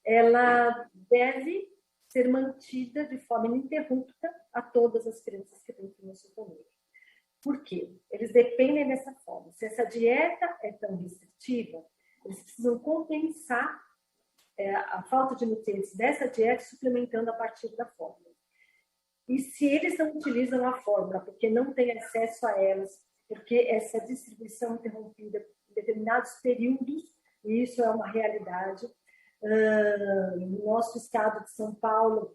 ela deve ser mantida de forma ininterrupta a todas as crianças que têm fenilcetonúria. Por quê? Eles dependem dessa forma. Se essa dieta é tão restritiva, eles precisam compensar a falta de nutrientes dessa dieta suplementando a partir da fórmula. E se eles não utilizam a fórmula porque não têm acesso a elas, porque essa distribuição é interrompida em determinados períodos, e isso é uma realidade, no nosso estado de São Paulo,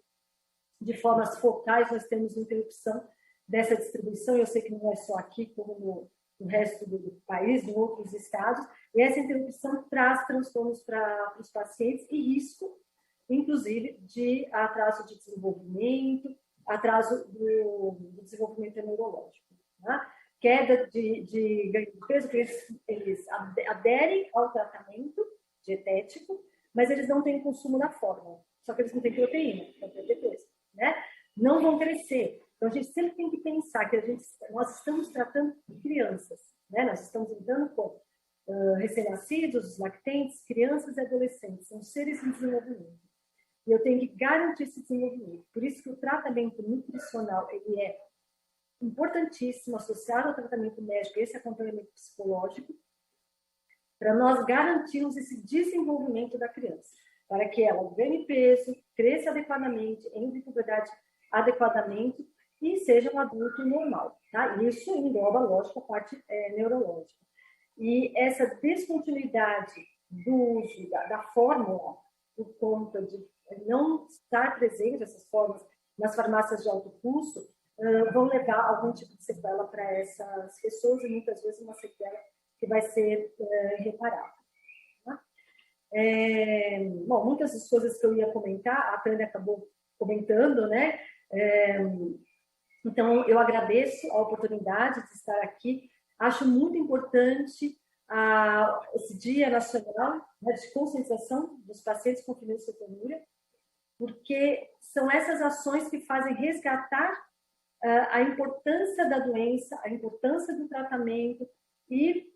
de formas focais, nós temos interrupção dessa distribuição. Eu sei que não é só aqui, como no resto do país, em outros estados, e essa interrupção traz transtornos para os pacientes e risco, inclusive, de atraso de desenvolvimento, atraso do desenvolvimento neurológico, né? Queda de ganho de peso, porque eles aderem ao tratamento dietético, mas eles não têm consumo da fórmula, só que eles não têm proteína para perder peso, né? Não vão crescer. Então, a gente sempre tem que pensar que nós estamos tratando crianças, né? Nós estamos lidando com recém-nascidos, lactentes, crianças e adolescentes, são seres em desenvolvimento. E eu tenho que garantir esse desenvolvimento. Por isso que o tratamento nutricional ele é importantíssimo, associado ao tratamento médico, esse acompanhamento psicológico, para nós garantirmos esse desenvolvimento da criança, para que ela ganhe peso, cresça adequadamente, entre em puberdade adequadamente e seja um adulto normal. Tá? Isso engloba, lógico, a parte neurológica. E essa descontinuidade do uso da fórmula, por conta de não estar presente essas fórmulas nas farmácias de alto custo, vão levar algum tipo de sequela para essas pessoas e muitas vezes uma sequela que vai ser irreparável. Tá? Bom, muitas das coisas que eu ia comentar, a Tânia acabou comentando, né? Então, eu agradeço a oportunidade de estar aqui. Acho muito importante esse Dia Nacional, né, de conscientização dos pacientes com fenilcetonúria, porque são essas ações que fazem resgatar a importância da doença, a importância do tratamento e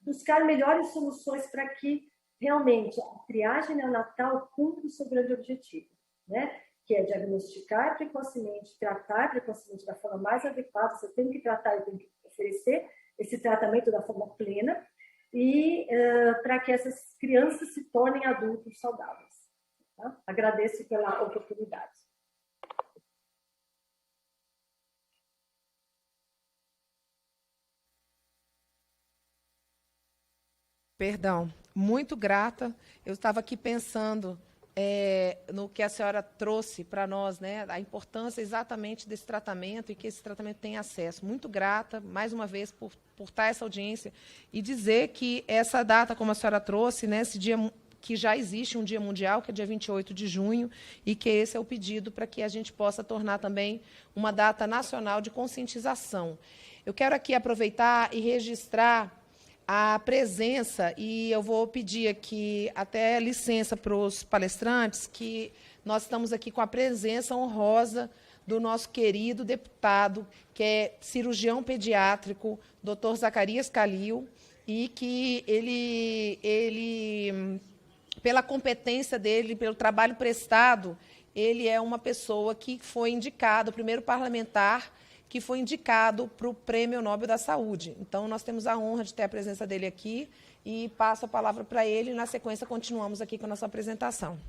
buscar melhores soluções para que realmente a triagem neonatal cumpra o seu grande objetivo, né? Que é diagnosticar precocemente, tratar precocemente da forma mais adequada. Você tem que tratar e tem que oferecer esse tratamento da forma plena e para que essas crianças se tornem adultos saudáveis. Tá? Agradeço pela oportunidade.
Perdão, muito grata. Eu estava aqui pensando no que a senhora trouxe para nós, né, a importância exatamente desse tratamento e que esse tratamento tenha acesso. Muito grata, mais uma vez, por estar essa audiência e dizer que essa data, como a senhora trouxe, né, esse dia que já existe um dia mundial, que é dia 28 de junho, e que esse é o pedido para que a gente possa tornar também uma data nacional de conscientização. Eu quero aqui aproveitar e registrar a presença, e eu vou pedir aqui até licença para os palestrantes, que nós estamos aqui com a presença honrosa do nosso querido deputado, que é cirurgião pediátrico, Dr. Zacarias Calil, e que ele, pela competência dele, pelo trabalho prestado, ele é uma pessoa que foi indicado, o primeiro parlamentar que foi indicado para o Prêmio Nobel da Saúde. Então, nós temos a honra de ter a presença dele aqui e passo a palavra para ele e, na sequência, continuamos aqui com a nossa apresentação.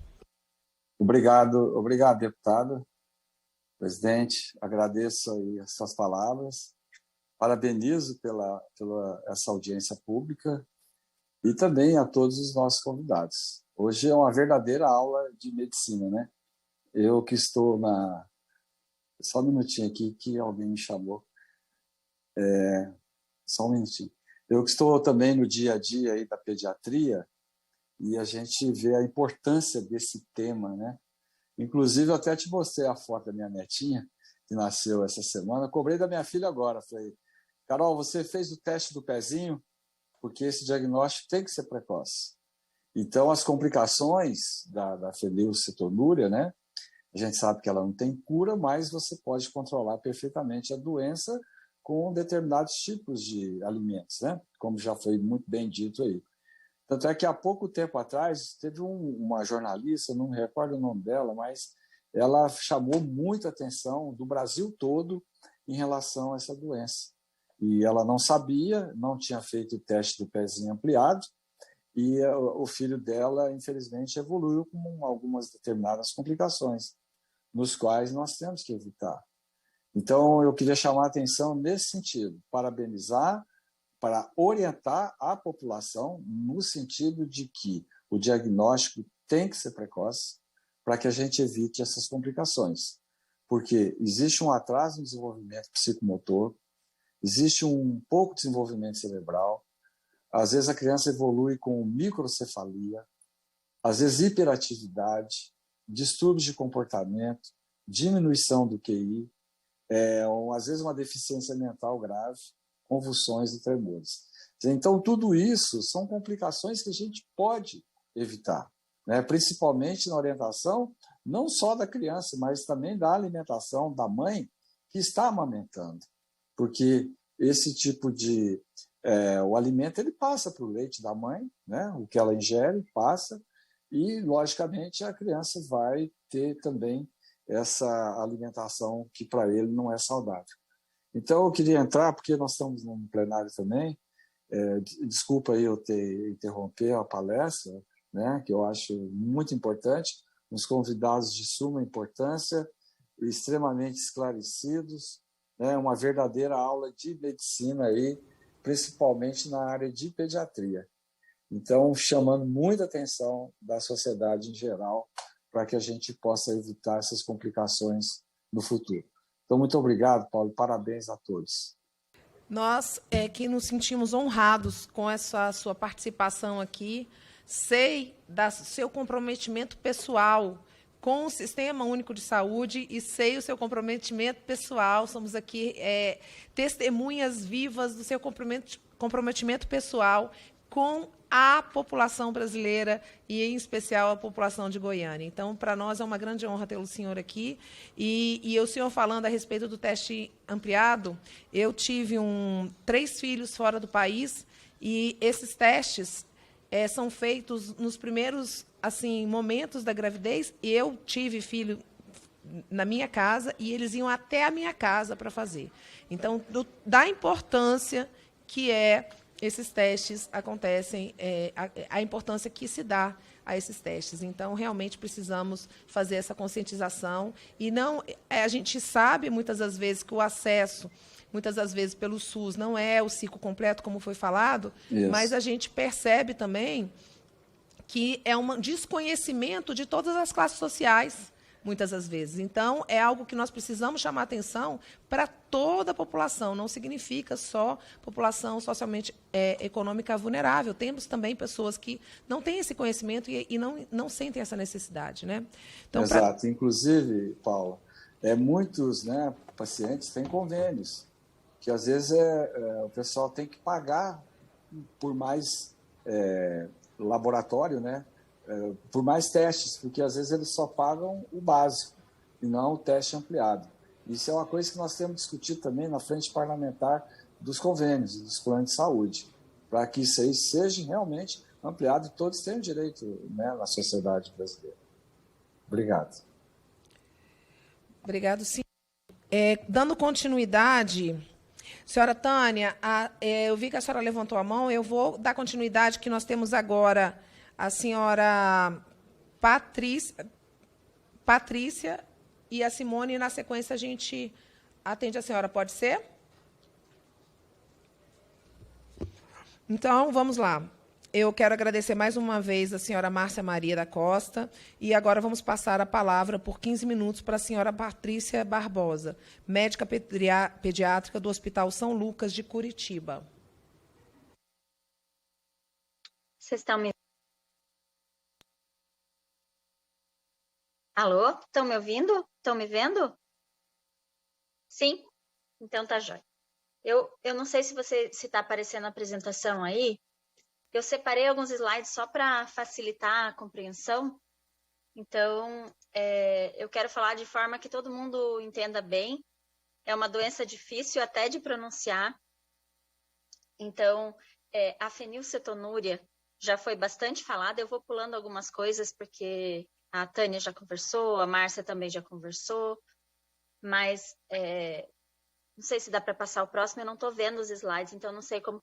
Obrigado, deputado, presidente. Agradeço aí as suas palavras. Parabenizo pela essa audiência pública e também a todos os nossos convidados. Hoje é uma verdadeira aula de medicina, né? Eu que estou na... Só um minutinho aqui, que alguém me chamou. Só um minutinho. Eu que estou também no dia a dia aí da pediatria e a gente vê a importância desse tema, né? Inclusive, eu até te mostrei a foto da minha netinha, que nasceu essa semana. Eu cobrei da minha filha agora. Falei, Carol, você fez o teste do pezinho? Porque esse diagnóstico tem que ser precoce. Então, as complicações da fenilcetonúria, né? A gente sabe que ela não tem cura, mas você pode controlar perfeitamente a doença com determinados tipos de alimentos, né? Como já foi muito bem dito aí. Tanto é que há pouco tempo atrás teve uma jornalista, não me recordo o nome dela, mas ela chamou muita atenção do Brasil todo em relação a essa doença. E ela não sabia, não tinha feito o teste do pezinho ampliado, e o filho dela, infelizmente, evoluiu com algumas determinadas complicações, nos quais nós temos que evitar. Então, eu queria chamar a atenção nesse sentido, parabenizar, para orientar a população no sentido de que o diagnóstico tem que ser precoce para que a gente evite essas complicações. Porque existe um atraso no desenvolvimento psicomotor, existe um pouco de desenvolvimento cerebral, às vezes a criança evolui com microcefalia, às vezes hiperatividade, distúrbios de comportamento, diminuição do QI, às vezes uma deficiência mental grave, convulsões e tremores. Então, tudo isso são complicações que a gente pode evitar, né? Principalmente na orientação, não só da criança, mas também da alimentação da mãe que está amamentando. Porque esse tipo de... o alimento ele passa para o leite da mãe, né? O que ela ingere passa, e, logicamente, a criança vai ter também essa alimentação que para ele não é saudável. Então, eu queria entrar, porque nós estamos num plenário também, desculpa aí eu interromper a palestra, né, que eu acho muito importante, uns convidados de suma importância, extremamente esclarecidos, né, uma verdadeira aula de medicina, aí, principalmente na área de pediatria. Então, chamando muita atenção da sociedade em geral para que a gente possa evitar essas complicações no futuro. Então, muito obrigado, Paulo, parabéns a todos.
Nós que nos sentimos honrados com essa sua participação aqui, sei do seu comprometimento pessoal com o Sistema Único de Saúde e sei o seu comprometimento pessoal, somos aqui testemunhas vivas do seu comprometimento pessoal com a população brasileira e, em especial, a população de Goiânia. Então, para nós é uma grande honra ter o senhor aqui. E o senhor falando a respeito do teste ampliado, eu tive 3 filhos fora do país e esses testes são feitos nos primeiros momentos da gravidez. Eu tive filho na minha casa e eles iam até a minha casa para fazer. Então, da importância que esses testes acontecem, a importância que se dá a esses testes. Então, realmente precisamos fazer essa conscientização. E não, a gente sabe, muitas das vezes, que o acesso, muitas das vezes, pelo SUS, não é o ciclo completo, como foi falado, mas a gente percebe também que é um desconhecimento de todas as classes sociais, muitas das vezes. Então, é algo que nós precisamos chamar atenção para toda a população, não significa só população socialmente econômica vulnerável. Temos também pessoas que não têm esse conhecimento e não sentem essa necessidade. Né? Então,
exato. Inclusive, Paula, muitos, né, pacientes têm convênios, que às vezes o pessoal tem que pagar por mais laboratório, né? Por mais testes, porque às vezes eles só pagam o básico e não o teste ampliado. Isso é uma coisa que nós temos discutido também na frente parlamentar dos convênios e dos planos de saúde, para que isso aí seja realmente ampliado e todos tenham direito, né, na sociedade brasileira. Obrigado.
Obrigado, sim. Dando continuidade, senhora Tânia, eu vi que a senhora levantou a mão, eu vou dar continuidade, que nós temos agora a senhora Patrícia e a Simone, e na sequência a gente atende a senhora, pode ser? Então, vamos lá. Eu quero agradecer mais uma vez a senhora Márcia Maria da Costa, e agora vamos passar a palavra por 15 minutos para a senhora Patrícia Barbosa, médica pediátrica do Hospital São Lucas de Curitiba.
Vocês estão me... Alô? Estão me ouvindo? Estão me vendo? Sim? Então tá jóia. Eu não sei se está aparecendo a apresentação aí. Eu separei alguns slides só para facilitar a compreensão. Então, eu quero falar de forma que todo mundo entenda bem. É uma doença difícil até de pronunciar. Então, a fenilcetonúria já foi bastante falada. Eu vou pulando algumas coisas porque a Tânia já conversou, a Márcia também já conversou. Mas não sei se dá para passar o próximo. Eu não estou vendo os slides, então não sei como...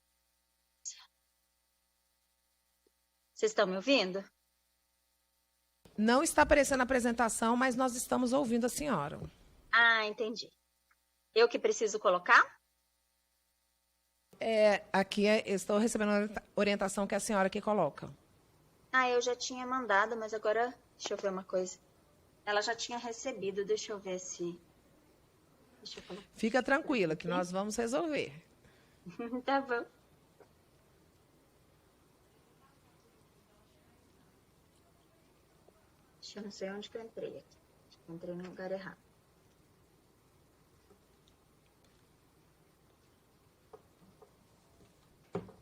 Vocês estão me ouvindo?
Não está aparecendo a apresentação, mas nós estamos ouvindo a senhora.
Ah, entendi. Eu que preciso colocar?
Aqui estou recebendo a orientação que a senhora que coloca.
Ah, eu já tinha mandado, mas agora deixa eu ver uma coisa. Ela já tinha recebido, deixa eu ver se... Deixa eu colocar.
Fica tranquila, que nós vamos resolver.
Tá bom. Eu não sei onde que eu entrei aqui. Acho que eu entrei no lugar errado.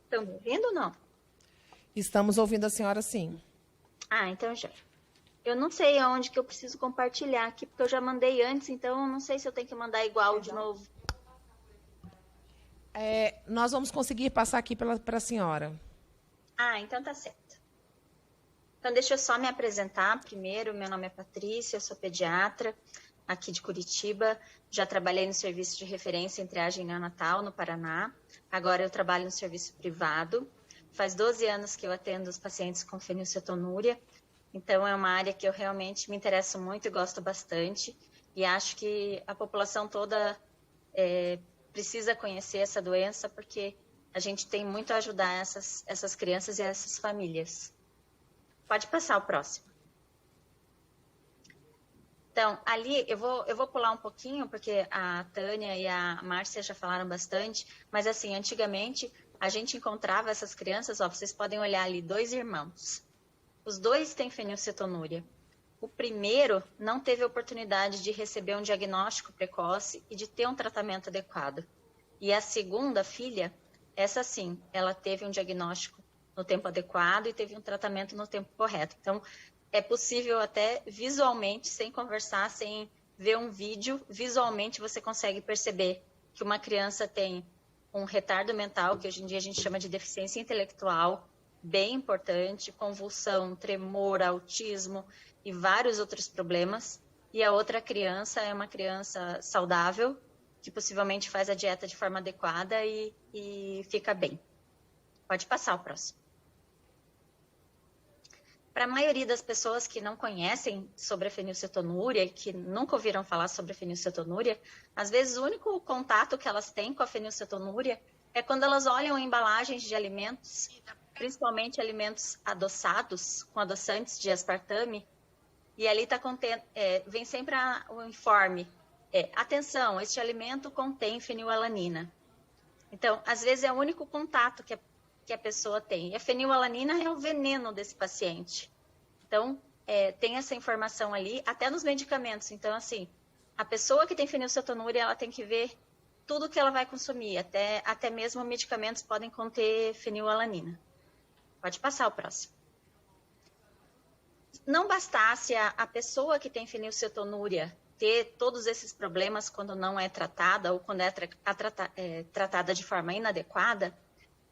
Estão me ouvindo ou não?
Estamos ouvindo a senhora, sim.
Ah, então já. Eu não sei aonde que eu preciso compartilhar aqui, porque eu já mandei antes, então eu não sei se eu tenho que mandar igual de novo.
Nós vamos conseguir passar aqui para a senhora.
Ah, então tá certo. Então, deixa eu só me apresentar primeiro. Meu nome é Patrícia, eu sou pediatra aqui de Curitiba. Já trabalhei no serviço de referência em triagem neonatal no Paraná. Agora eu trabalho no serviço privado. Faz 12 anos que eu atendo os pacientes com fenilcetonúria. Então, é uma área que eu realmente me interesso muito e gosto bastante. E acho que a população toda precisa conhecer essa doença, porque a gente tem muito a ajudar essas crianças e essas famílias. Pode passar o próximo. Então, ali, eu vou pular um pouquinho, porque a Tânia e a Márcia já falaram bastante, mas assim, antigamente, a gente encontrava essas crianças, vocês podem olhar ali, 2 irmãos. Os 2 têm fenilcetonúria. O primeiro não teve a oportunidade de receber um diagnóstico precoce e de ter um tratamento adequado. E a segunda filha, essa sim, ela teve um diagnóstico no tempo adequado e teve um tratamento no tempo correto. Então, é possível até visualmente, sem conversar, sem ver um vídeo, visualmente você consegue perceber que uma criança tem um retardo mental, que hoje em dia a gente chama de deficiência intelectual, bem importante, convulsão, tremor, autismo e vários outros problemas. E a outra criança é uma criança saudável, que possivelmente faz a dieta de forma adequada e fica bem. Pode passar o próximo. Para a maioria das pessoas que não conhecem sobre a fenilcetonúria, que nunca ouviram falar sobre a fenilcetonúria, às vezes o único contato que elas têm com a fenilcetonúria é quando elas olham embalagens de alimentos principalmente alimentos adoçados, com adoçantes de aspartame, e ali vem sempre o informe. Atenção, este alimento contém fenilalanina. Então, às vezes é o único contato que a pessoa tem. E a fenilalanina é o veneno desse paciente. Então, tem essa informação ali, até nos medicamentos. Então, assim, a pessoa que tem fenilcetonúria, ela tem que ver tudo que ela vai consumir. Até mesmo medicamentos podem conter fenilalanina. Pode passar o próximo. Não bastasse a pessoa que tem fenilcetonúria ter todos esses problemas quando não é tratada ou quando é tratada de forma inadequada,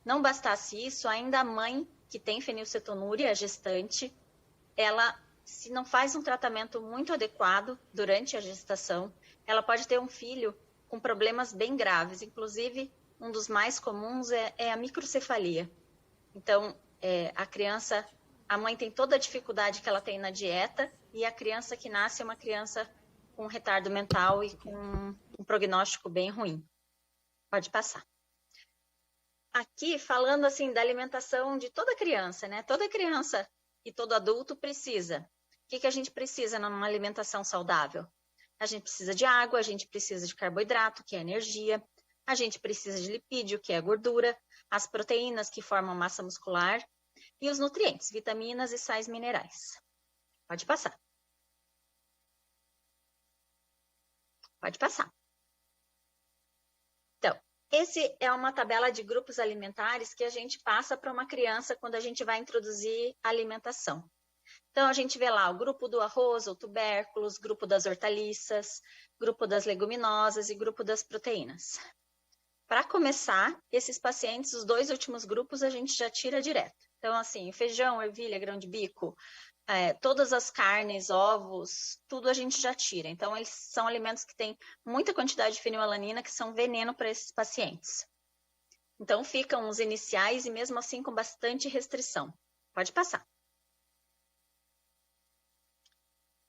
não bastasse isso, ainda a mãe que tem fenilcetonúria, a gestante, ela, se não faz um tratamento muito adequado durante a gestação, ela pode ter um filho com problemas bem graves. Inclusive, um dos mais comuns é a microcefalia. Então, a mãe tem toda a dificuldade que ela tem na dieta, e a criança que nasce é uma criança com retardo mental e com um prognóstico bem ruim. Pode passar. Aqui, falando assim da alimentação de toda criança, né? Toda criança e todo adulto precisa. O que a gente precisa numa alimentação saudável? A gente precisa de água, a gente precisa de carboidrato, que é energia, a gente precisa de lipídio, que é gordura, as proteínas, que formam massa muscular, e os nutrientes, vitaminas e sais minerais. Pode passar. Pode passar. Então, esse é uma tabela de grupos alimentares que a gente passa para uma criança quando a gente vai introduzir a alimentação. Então, a gente vê lá o grupo do arroz ou tubérculos, grupo das hortaliças, grupo das leguminosas e grupo das proteínas. Para começar, esses pacientes, os 2 últimos grupos, a gente já tira direto. Então, assim, feijão, ervilha, grão de bico, todas as carnes, ovos, tudo a gente já tira. Então, eles são alimentos que têm muita quantidade de fenilalanina, que são veneno para esses pacientes. Então, ficam os iniciais e mesmo assim com bastante restrição. Pode passar.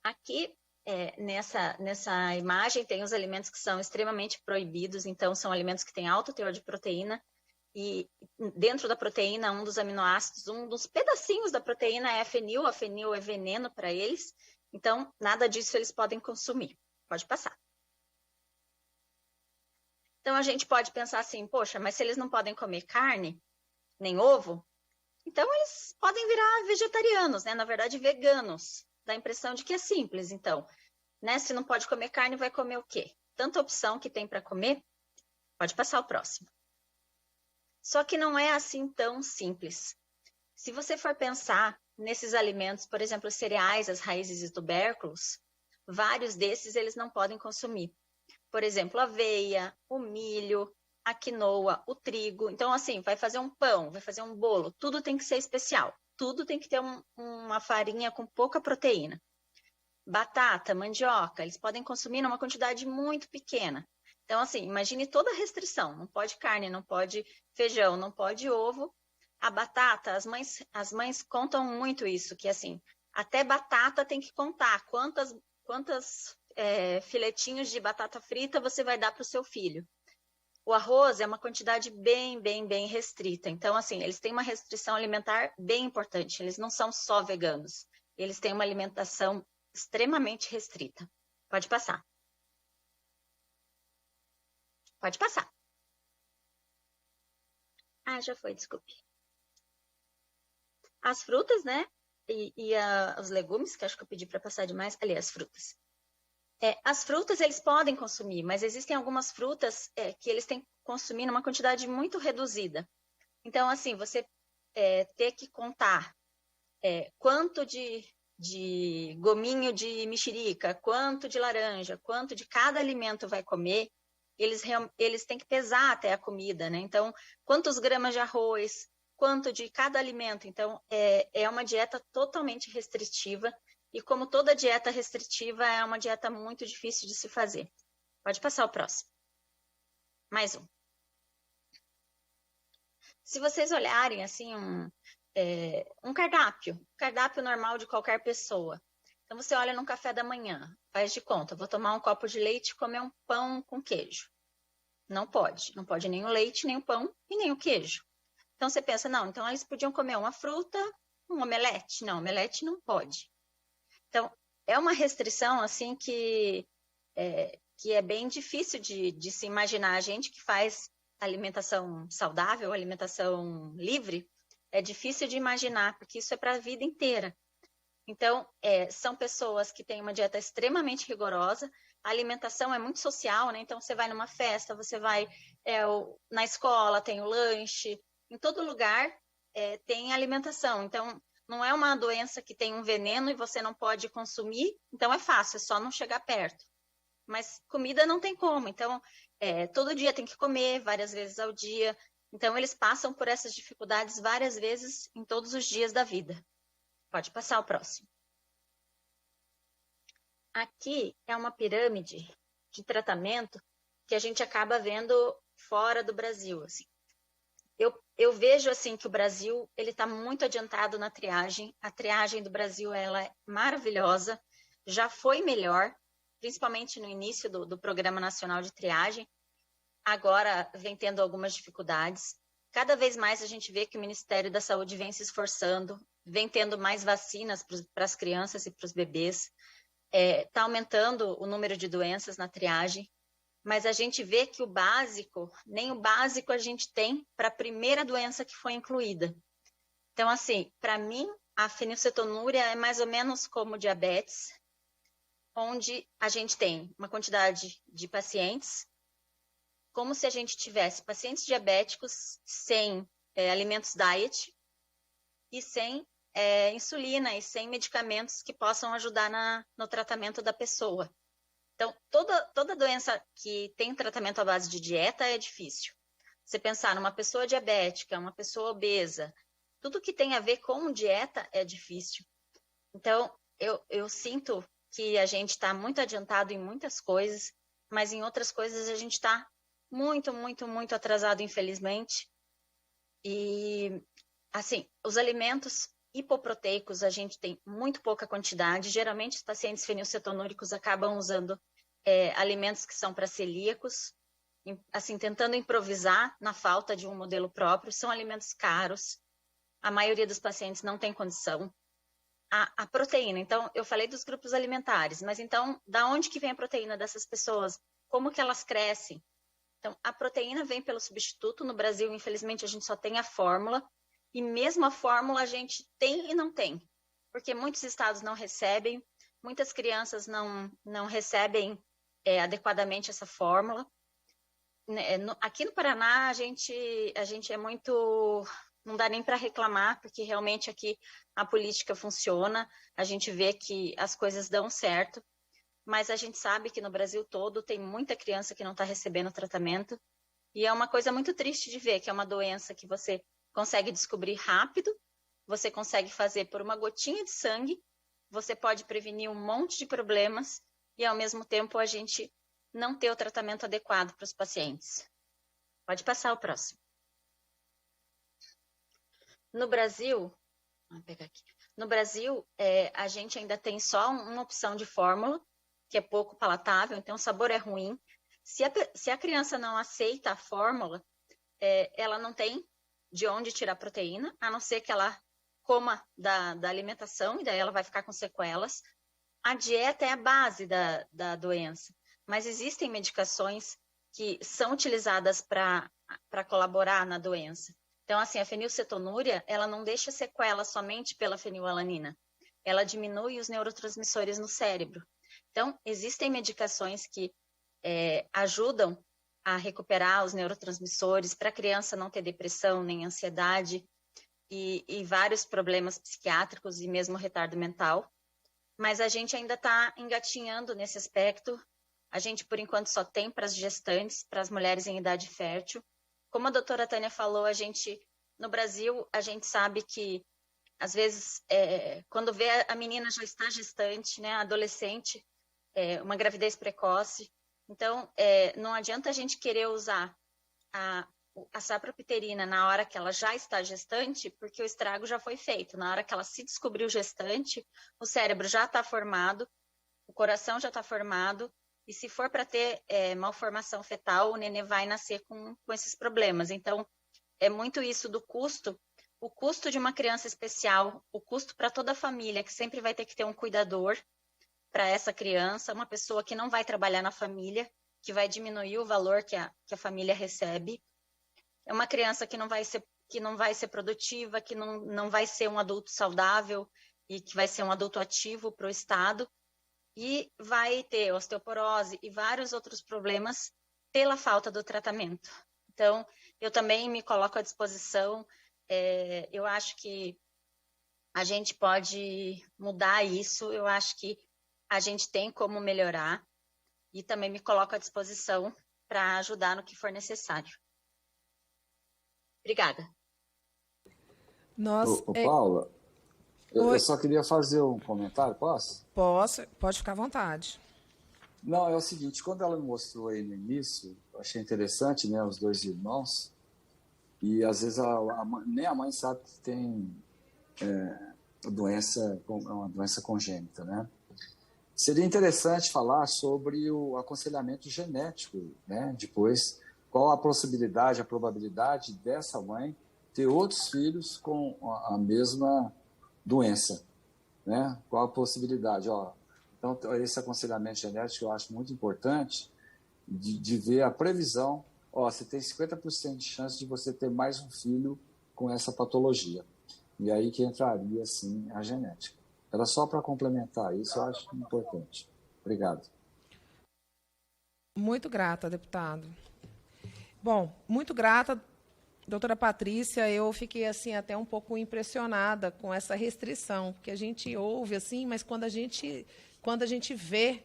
Aqui, nessa imagem, tem os alimentos que são extremamente proibidos. Então, são alimentos que têm alto teor de proteína. E dentro da proteína, um dos aminoácidos, um dos pedacinhos da proteína é a fenil. A fenil é veneno para eles. Então, nada disso eles podem consumir. Pode passar. Então, a gente pode pensar assim, poxa, mas se eles não podem comer carne, nem ovo, então eles podem virar vegetarianos, né? Na verdade, veganos. Dá a impressão de que é simples. Então, né? Se não pode comer carne, vai comer o quê? Tanta opção que tem para comer. Pode passar o próximo. Só que não é assim tão simples. Se você for pensar nesses alimentos, por exemplo, os cereais, as raízes e tubérculos, vários desses eles não podem consumir. Por exemplo, a aveia, o milho, a quinoa, o trigo. Então, assim, vai fazer um pão, vai fazer um bolo, tudo tem que ser especial. Tudo tem que ter uma farinha com pouca proteína. Batata, mandioca, eles podem consumir numa quantidade muito pequena. Então, assim, imagine toda a restrição. Não pode carne, não pode feijão, não pode ovo. A batata, as mães contam muito isso, que assim, até batata tem que contar quantas filetinhos de batata frita você vai dar para o seu filho. O arroz é uma quantidade bem restrita. Então, assim, eles têm uma restrição alimentar bem importante. Eles não são só veganos. Eles têm uma alimentação extremamente restrita. Pode passar. Pode passar. Ah, já foi, desculpe. As frutas, né? Os legumes, que acho que eu pedi para passar demais. Ali, as frutas. As frutas eles podem consumir, mas existem algumas frutas que eles têm que consumir numa quantidade muito reduzida. Então, assim, você ter que contar quanto de gominho de mexerica, quanto de laranja, quanto de cada alimento vai comer, eles têm que pesar até a comida, né? Então, quantos gramas de arroz, quanto de cada alimento. Então, é uma dieta totalmente restritiva. E como toda dieta restritiva, é uma dieta muito difícil de se fazer. Pode passar o próximo. Mais um. Se vocês olharem assim um cardápio normal de qualquer pessoa. Então, você olha num café da manhã, faz de conta, vou tomar um copo de leite e comer um pão com queijo. Não pode. Não pode nem o leite, nem o pão e nem o queijo. Então você pensa, não, então eles podiam comer uma fruta, um omelete. Não, omelete não pode. Então, é uma restrição assim que é bem difícil de se imaginar. A gente que faz alimentação saudável, alimentação livre, é difícil de imaginar, porque isso é para a vida inteira. Então, são pessoas que têm uma dieta extremamente rigorosa, a alimentação é muito social, né? Então, você vai numa festa, você vai na escola, tem o lanche, em todo lugar tem alimentação. Então, não é uma doença que tem um veneno e você não pode consumir, então é fácil, é só não chegar perto. Mas comida não tem como, então todo dia tem que comer, várias vezes ao dia. Então, eles passam por essas dificuldades várias vezes em todos os dias da vida. Pode passar o próximo. Aqui é uma pirâmide de tratamento que a gente acaba vendo fora do Brasil. Assim. Eu vejo assim que o Brasil ele está muito adiantado na triagem. A triagem do Brasil ela é maravilhosa, já foi melhor, principalmente no início do Programa Nacional de Triagem. Agora vem tendo algumas dificuldades. Cada vez mais a gente vê que o Ministério da Saúde vem se esforçando, vem tendo mais vacinas para as crianças e para os bebês. Está aumentando o número de doenças na triagem. Mas a gente vê que nem o básico a gente tem para a primeira doença que foi incluída. Então, assim, para mim, a fenilcetonúria é mais ou menos como diabetes, onde a gente tem uma quantidade de pacientes, como se a gente tivesse pacientes diabéticos sem alimentos diet e sem insulina e sem medicamentos que possam ajudar no tratamento da pessoa. Então, toda doença que tem tratamento à base de dieta é difícil. Você pensar numa pessoa diabética, uma pessoa obesa, tudo que tem a ver com dieta é difícil. Então, eu sinto que a gente está muito adiantado em muitas coisas, mas em outras coisas a gente está muito, muito, muito atrasado, infelizmente. E, assim, os alimentos hipoproteicos a gente tem muito pouca quantidade. Geralmente, os pacientes fenilcetonúricos acabam usando alimentos que são para celíacos, assim, tentando improvisar na falta de um modelo próprio. São alimentos caros. A maioria dos pacientes não tem condição. A proteína, então, eu falei dos grupos alimentares, mas então, da onde que vem a proteína dessas pessoas? Como que elas crescem? Então, a proteína vem pelo substituto. No Brasil, infelizmente, a gente só tem a fórmula. E mesmo a fórmula a gente tem e não tem. Porque muitos estados não recebem, muitas crianças não recebem adequadamente essa fórmula. Aqui no Paraná, a gente é muito... Não dá nem para reclamar, porque realmente aqui a política funciona. A gente vê que as coisas dão certo. Mas a gente sabe que no Brasil todo tem muita criança que não está recebendo tratamento. E é uma coisa muito triste de ver, que é uma doença que você consegue descobrir rápido, você consegue fazer por uma gotinha de sangue, você pode prevenir um monte de problemas e, ao mesmo tempo, a gente não ter o tratamento adequado para os pacientes. Pode passar o próximo. No Brasil, vamos pegar aqui. No Brasil, a gente ainda tem só uma opção de fórmula, que é pouco palatável, então o sabor é ruim. Se a criança não aceita a fórmula, ela não tem de onde tirar proteína, a não ser que ela coma da alimentação, e daí ela vai ficar com sequelas. A dieta é a base da doença, mas existem medicações que são utilizadas para colaborar na doença. Então, assim, a fenilcetonúria, ela não deixa sequela somente pela fenilalanina, ela diminui os neurotransmissores no cérebro. Então, existem medicações que ajudam a recuperar os neurotransmissores, para a criança não ter depressão, nem ansiedade e vários problemas psiquiátricos e mesmo retardo mental. Mas a gente ainda está engatinhando nesse aspecto. A gente, por enquanto, só tem para as gestantes, para as mulheres em idade fértil. Como a doutora Tânia falou, no Brasil, a gente sabe que, às vezes, quando vê a menina já está gestante, né, adolescente, uma gravidez precoce. Então, não adianta a gente querer usar a sapropiterina na hora que ela já está gestante, porque o estrago já foi feito. Na hora que ela se descobriu gestante, o cérebro já está formado, o coração já está formado, e se for para ter malformação fetal, o nenê vai nascer com esses problemas. Então, é muito isso do custo, o custo de uma criança especial, o custo para toda a família, que sempre vai ter que ter um cuidador para essa criança, uma pessoa que não vai trabalhar na família, que vai diminuir o valor que a família recebe. É uma criança que não vai ser produtiva, que não vai ser um adulto saudável e que vai ser um adulto ativo para o Estado, e vai ter osteoporose e vários outros problemas pela falta do tratamento. Então, eu também me coloco à disposição. Eu acho que a gente pode mudar isso, eu acho que a gente tem como melhorar, e também me coloco à disposição para ajudar no que for necessário. Obrigada.
Paula, eu só queria fazer um comentário, posso?
Pode ficar à vontade.
Não, é o seguinte, quando ela me mostrou aí no início, eu achei interessante, né, os dois irmãos, e às vezes nem a mãe sabe que tem uma doença congênita, né? Seria interessante falar sobre o aconselhamento genético, né? Depois, qual a possibilidade, a probabilidade dessa mãe ter outros filhos com a mesma doença, né? Qual a possibilidade? Então, esse aconselhamento genético eu acho muito importante de ver a previsão. Você tem 50% de chance de você ter mais um filho com essa patologia. E aí que entraria, sim, a genética. Era só para complementar isso, eu acho importante. Obrigado.
Muito grata, deputado. Bom, muito grata, doutora Patrícia. Eu fiquei assim até um pouco impressionada com essa restrição, porque a gente ouve assim, mas quando a gente vê,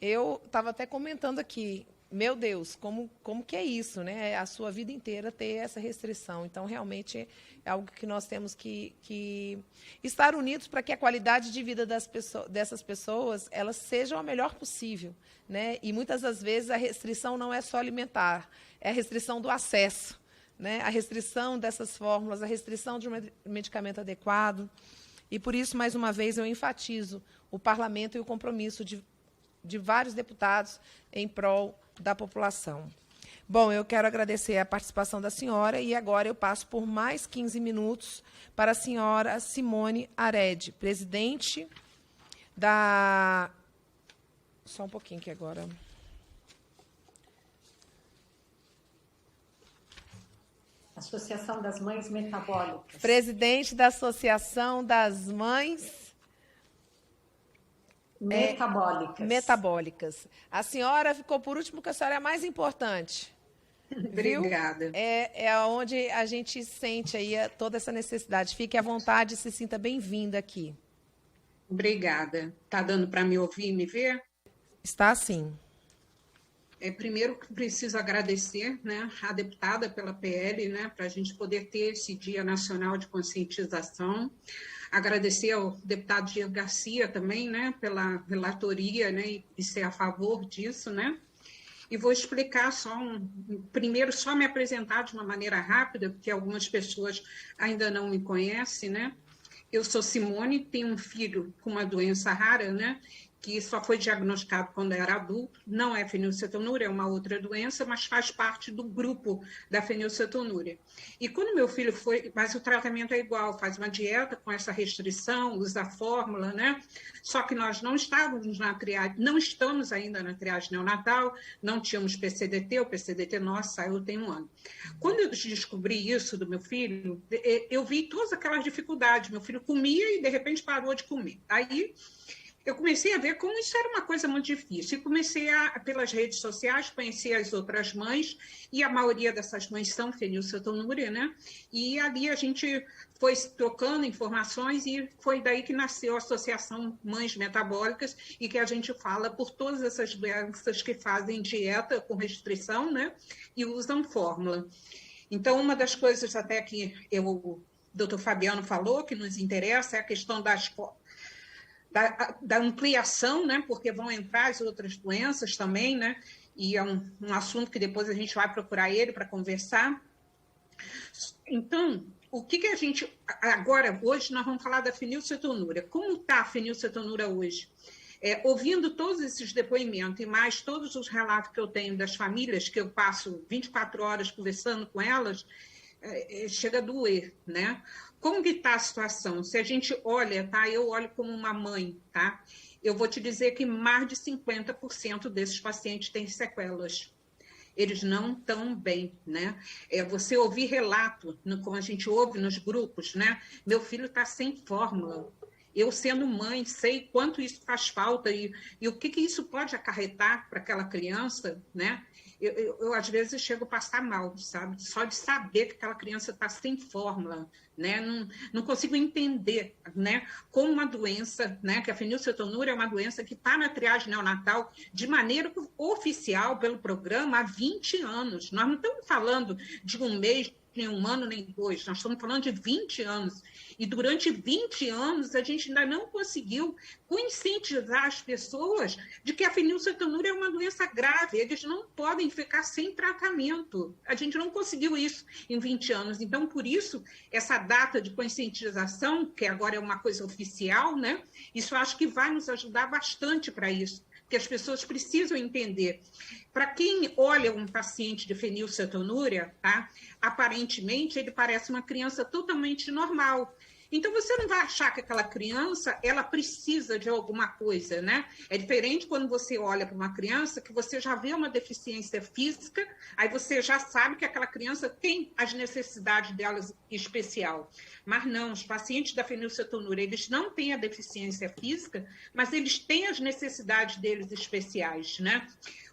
eu estava até comentando aqui, meu Deus, como que é isso, né? A sua vida inteira ter essa restrição. Então, realmente, é algo que nós temos que estar unidos para que a qualidade de vida dessas pessoas elas sejam a melhor possível, né? E, muitas das vezes, a restrição não é só alimentar, é a restrição do acesso, né? A restrição dessas fórmulas, a restrição de um medicamento adequado. E, por isso, mais uma vez, eu enfatizo o parlamento e o compromisso de vários deputados em prol da população. Bom, eu quero agradecer a participação da senhora e agora eu passo por mais 15 minutos para a senhora Simone Arede, presidente da... Só um pouquinho que agora...
Associação das Mães Metabólicas.
Presidente da Associação das Mães... Metabólicas. A senhora ficou por último, porque a senhora é a mais importante.
Obrigada.
É onde a gente sente aí toda essa necessidade. Fique à vontade, se sinta bem-vinda aqui.
Obrigada. Está dando para me ouvir e me ver?
Está sim.
Primeiro, preciso agradecer, né, a deputada pela PL, né, para a gente poder ter esse Dia Nacional de Conscientização. Agradecer ao deputado Diego Garcia também, né, pela relatoria, né, e ser a favor disso, né. E vou explicar primeiro só me apresentar de uma maneira rápida, porque algumas pessoas ainda não me conhecem, né. Eu sou Simone, tenho um filho com uma doença rara, né, que só foi diagnosticado quando era adulto, não é fenilcetonúria, é uma outra doença, mas faz parte do grupo da fenilcetonúria. E quando meu filho mas o tratamento é igual, faz uma dieta com essa restrição, usa a fórmula, né? Só que nós não estávamos na triagem, não estamos ainda na triagem neonatal, não tínhamos PCDT, o PCDT nosso saiu tem 1 ano. Quando eu descobri isso do meu filho, eu vi todas aquelas dificuldades, meu filho comia e de repente parou de comer. Aí eu comecei a ver como isso era uma coisa muito difícil. E comecei pelas redes sociais, conhecer as outras mães, e a maioria dessas mães são fenilcetonúria, né? E ali a gente foi trocando informações e foi daí que nasceu a Associação Mães Metabólicas, e que a gente fala por todas essas doenças que fazem dieta com restrição, né? E usam fórmula. Então, uma das coisas até que o doutor Fabiano falou, que nos interessa, é a questão da ampliação, né? Porque vão entrar as outras doenças também, né? E é um assunto que depois a gente vai procurar ele para conversar. Então, o que a gente... Agora, hoje, nós vamos falar da fenilcetonúria. Como está a fenilcetonúria hoje? Ouvindo todos esses depoimentos e mais todos os relatos que eu tenho das famílias, que eu passo 24 horas conversando com elas, chega a doer, né? Como que está a situação? Se a gente olha, tá? Eu olho como uma mãe, tá? Eu vou te dizer que mais de 50% desses pacientes têm sequelas. Eles não estão bem, né? Você ouvir relato, como a gente ouve nos grupos, né? Meu filho está sem fórmula. Eu, sendo mãe, sei quanto isso faz falta e o que isso pode acarretar para aquela criança, né? Eu, às vezes, chego a passar mal, sabe? Só de saber que aquela criança está sem fórmula, né? Não consigo entender, né? Como uma doença, né? Que a fenilcetonúria é uma doença que está na triagem neonatal de maneira oficial pelo programa há 20 anos. Nós não estamos falando de um mês, nem um ano, nem dois. Nós estamos falando de 20 anos. E durante 20 anos, a gente ainda não conseguiu conscientizar as pessoas de que a fenilcetonúria é uma doença grave. Eles não podem ficar sem tratamento. A gente não conseguiu isso em 20 anos. Então, por isso, essa data de conscientização, que agora é uma coisa oficial, né? Isso eu acho que vai nos ajudar bastante para isso. Porque as pessoas precisam entender. Para quem olha um paciente de fenilcetonúria, tá? Aparentemente, ele parece uma criança totalmente normal. Então, você não vai achar que aquela criança, ela precisa de alguma coisa, né? É diferente quando você olha para uma criança que você já vê uma deficiência física, aí você já sabe que aquela criança tem as necessidades delas especial. Mas não, os pacientes da fenilcetonúria, eles não têm a deficiência física, mas eles têm as necessidades deles especiais, né?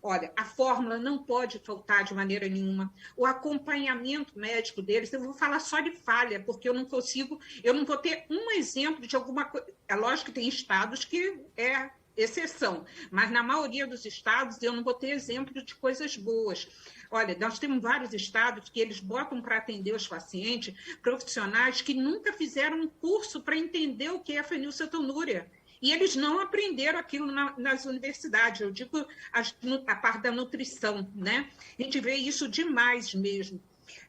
Olha, a fórmula não pode faltar de maneira nenhuma. O acompanhamento médico deles, eu vou falar só de falha, porque eu não vou ter um exemplo de alguma coisa. É lógico que tem estados que é exceção, mas na maioria dos estados eu não vou ter exemplo de coisas boas. Olha, nós temos vários estados que eles botam para atender os pacientes profissionais que nunca fizeram um curso para entender o que é a fenilcetonúria. E eles não aprenderam aquilo nas universidades, eu digo a parte da nutrição, né? A gente vê isso demais mesmo.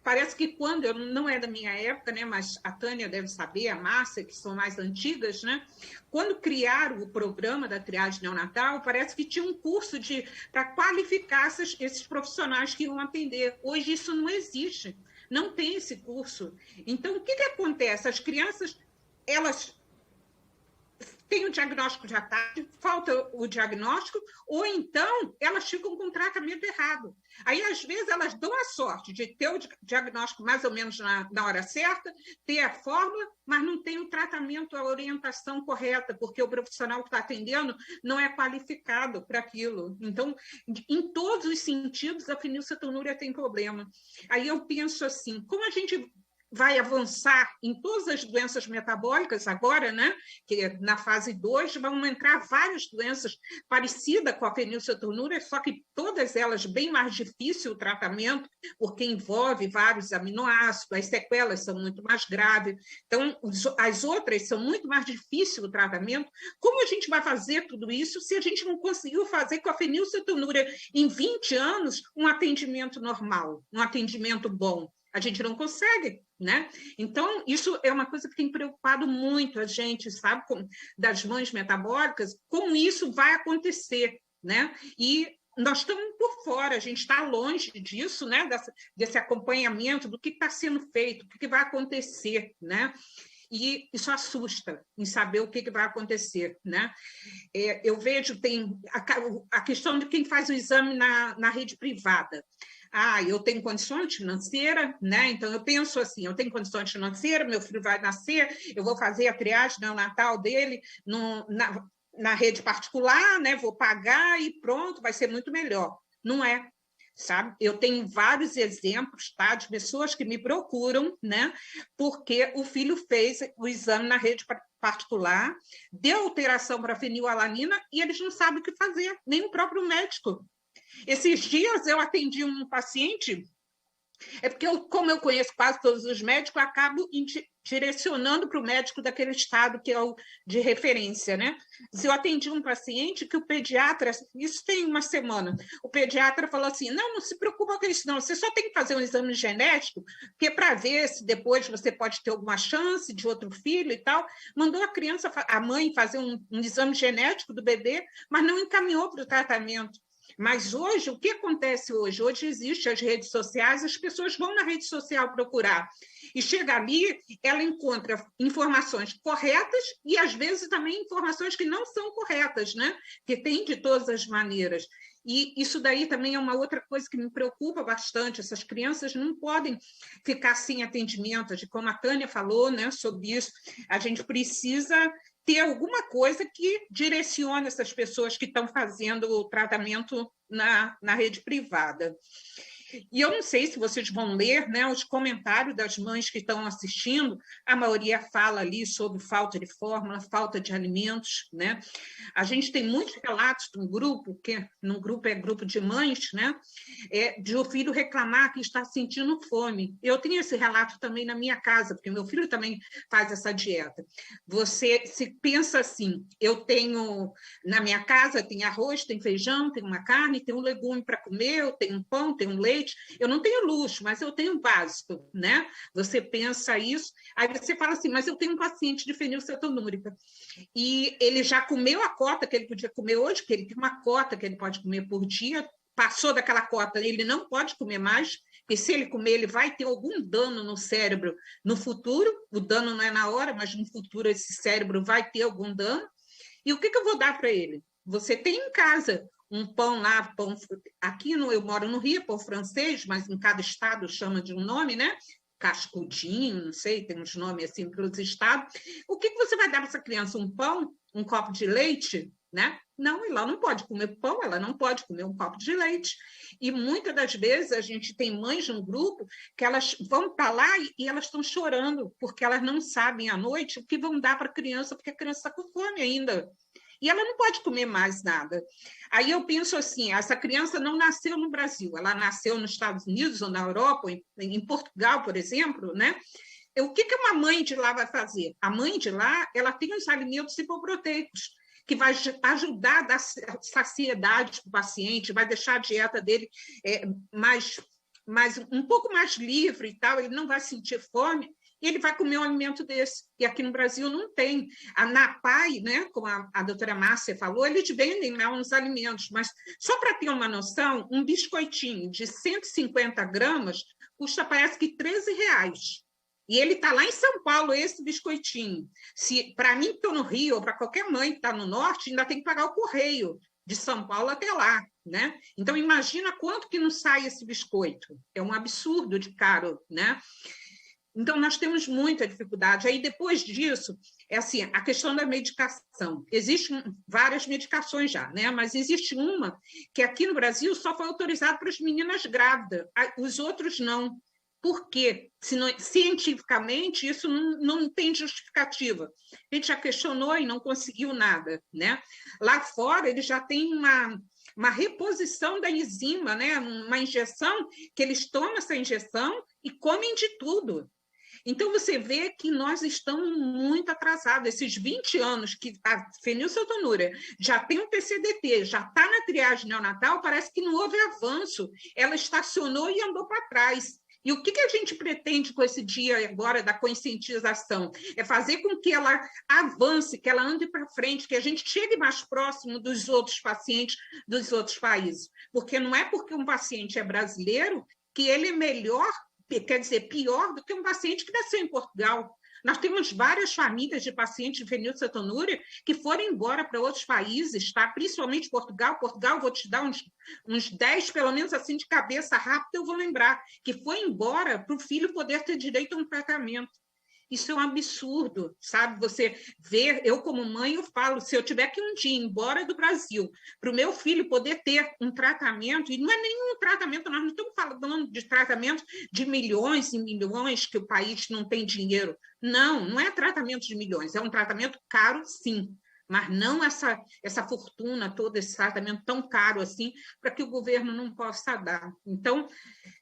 Parece que quando, não é da minha época, né, mas a Tânia deve saber, a Márcia, que são mais antigas, né? Quando criaram o programa da triagem neonatal, parece que tinha um curso para qualificar esses profissionais que iam atender. Hoje isso não existe, não tem esse curso. Então, o que acontece? As crianças, elas tem o diagnóstico já tarde, falta o diagnóstico, ou então elas ficam com o tratamento errado. Aí, às vezes, elas dão a sorte de ter o diagnóstico mais ou menos na hora certa, ter a fórmula, mas não tem o tratamento, a orientação correta, porque o profissional que está atendendo não é qualificado para aquilo. Então, em todos os sentidos, a fenilcetonúria tem problema. Aí eu penso assim, como a gente vai avançar em todas as doenças metabólicas agora, né? Que na fase 2 vão entrar várias doenças parecidas com a fenilcetonúria, só que todas elas bem mais difícil o tratamento, porque envolve vários aminoácidos, as sequelas são muito mais graves, então as outras são muito mais difícil o tratamento. Como a gente vai fazer tudo isso se a gente não conseguiu fazer com a fenilcetonúria em 20 anos um atendimento normal, um atendimento bom? A gente não consegue, né? Então, isso é uma coisa que tem preocupado muito a gente, sabe, das mães metabólicas, como isso vai acontecer, né? E nós estamos por fora, a gente está longe disso, né? Desse acompanhamento do que está sendo feito, o que vai acontecer, né? E isso assusta em saber o que vai acontecer, né? Eu vejo, tem a questão de quem faz o exame na rede privada. Eu tenho condições financeiras, né? Então, eu penso assim, eu tenho condições financeiras, meu filho vai nascer, eu vou fazer a triagem neonatal dele na rede particular, né? Vou pagar e pronto, vai ser muito melhor. Não é, sabe? Eu tenho vários exemplos, tá? De pessoas que me procuram, né? Porque o filho fez o exame na rede particular, deu alteração para fenilalanina e eles não sabem o que fazer, nem o próprio médico. Esses dias eu atendi um paciente, porque como eu conheço quase todos os médicos, eu acabo direcionando para o médico daquele estado que é o de referência, né? Eu atendi um paciente que o pediatra, isso tem uma semana, o pediatra falou assim, não se preocupa com isso não, você só tem que fazer um exame genético, porque para ver se depois você pode ter alguma chance de outro filho e tal, mandou a mãe fazer um exame genético do bebê, mas não encaminhou para o tratamento. Mas hoje, o que acontece hoje? Hoje existem as redes sociais, as pessoas vão na rede social procurar. E chega ali, ela encontra informações corretas e, às vezes, também informações que não são corretas, né? Que tem de todas as maneiras. E isso daí também é uma outra coisa que me preocupa bastante. Essas crianças não podem ficar sem atendimento. Como a Tânia falou, né, sobre isso, a gente precisa ter alguma coisa que direcione essas pessoas que estão fazendo o tratamento na rede privada. E eu não sei se vocês vão ler, né, os comentários das mães que estão assistindo, a maioria fala ali sobre falta de fórmula, falta de alimentos, né? A gente tem muitos relatos de um grupo, que no grupo é grupo de mães, né, de o filho reclamar que está sentindo fome. Eu tenho esse relato também na minha casa, porque meu filho também faz essa dieta. Você se pensa assim, eu tenho, na minha casa, tem arroz, tem feijão, tem uma carne, tem um legume para comer, eu tenho um pão, tenho um leite. Eu não tenho luxo, mas eu tenho básico, né? Você pensa isso, aí você fala assim, mas eu tenho um paciente de fenilcetonúrica e ele já comeu a cota que ele podia comer hoje, que ele tem uma cota que ele pode comer por dia, passou daquela cota, ele não pode comer mais, porque se ele comer, ele vai ter algum dano no cérebro no futuro, o dano não é na hora, mas no futuro esse cérebro vai ter algum dano. E o que eu vou dar para ele? Você tem em casa um pão lá, pão, aqui eu moro no Rio, pão francês, mas em cada estado chama de um nome, né? Cascudinho, não sei, tem uns nomes assim pelos estados. O que você vai dar para essa criança? Um pão? Um copo de leite? Né? Não, ela não pode comer pão, ela não pode comer um copo de leite. E muitas das vezes a gente tem mães no grupo que elas vão para lá e elas estão chorando, porque elas não sabem à noite o que vão dar para a criança, porque a criança está com fome ainda. E ela não pode comer mais nada. Aí eu penso assim, essa criança não nasceu no Brasil, ela nasceu nos Estados Unidos ou na Europa, em Portugal, por exemplo, né? O que uma mãe de lá vai fazer? A mãe de lá, ela tem os alimentos hipoproteicos, que vai ajudar a dar saciedade para o paciente, vai deixar a dieta dele um pouco mais livre e tal, ele não vai sentir fome, e ele vai comer um alimento desse. E aqui no Brasil não tem. A NAPAI, né, como a doutora Márcia falou, eles vendem lá uns alimentos, mas só para ter uma noção, um biscoitinho de 150 gramas custa, parece que R$13. E ele está lá em São Paulo, esse biscoitinho. Para mim, que estou no Rio, ou para qualquer mãe que está no Norte, ainda tem que pagar o correio de São Paulo até lá, né? Então, imagina quanto que não sai esse biscoito. É um absurdo de caro, né? Então, nós temos muita dificuldade. Aí, depois disso, é assim, a questão da medicação. Existem várias medicações já, né? Mas existe uma que aqui no Brasil só foi autorizada para as meninas grávidas, os outros não. Por quê? Cientificamente, isso não tem justificativa. A gente já questionou e não conseguiu nada, né? Lá fora, eles já têm uma reposição da enzima, né? Uma injeção, que eles tomam essa injeção e comem de tudo. Então, você vê que nós estamos muito atrasados. Esses 20 anos que a fenilcetonúria já tem um PCDT, já está na triagem neonatal, parece que não houve avanço. Ela estacionou e andou para trás. E o que a gente pretende com esse dia agora da conscientização? É fazer com que ela avance, que ela ande para frente, que a gente chegue mais próximo dos outros pacientes dos outros países. Porque não é porque um paciente é brasileiro que ele é melhor, quer dizer, pior do que um paciente que nasceu em Portugal. Nós temos várias famílias de pacientes de fenilcetonúria que foram embora para outros países, tá? Principalmente Portugal. Portugal, vou te dar uns 10, pelo menos assim, de cabeça rápida, eu vou lembrar, que foi embora para o filho poder ter direito a um tratamento. Isso é um absurdo, sabe? Você vê, eu como mãe, eu falo, se eu tiver que um dia ir embora do Brasil, para o meu filho poder ter um tratamento, e não é nenhum tratamento, nós não estamos falando de tratamento de milhões e milhões, que o país não tem dinheiro. Não é tratamento de milhões, é um tratamento caro, sim, mas não essa fortuna toda, esse tratamento tão caro assim, para que o governo não possa dar. Então,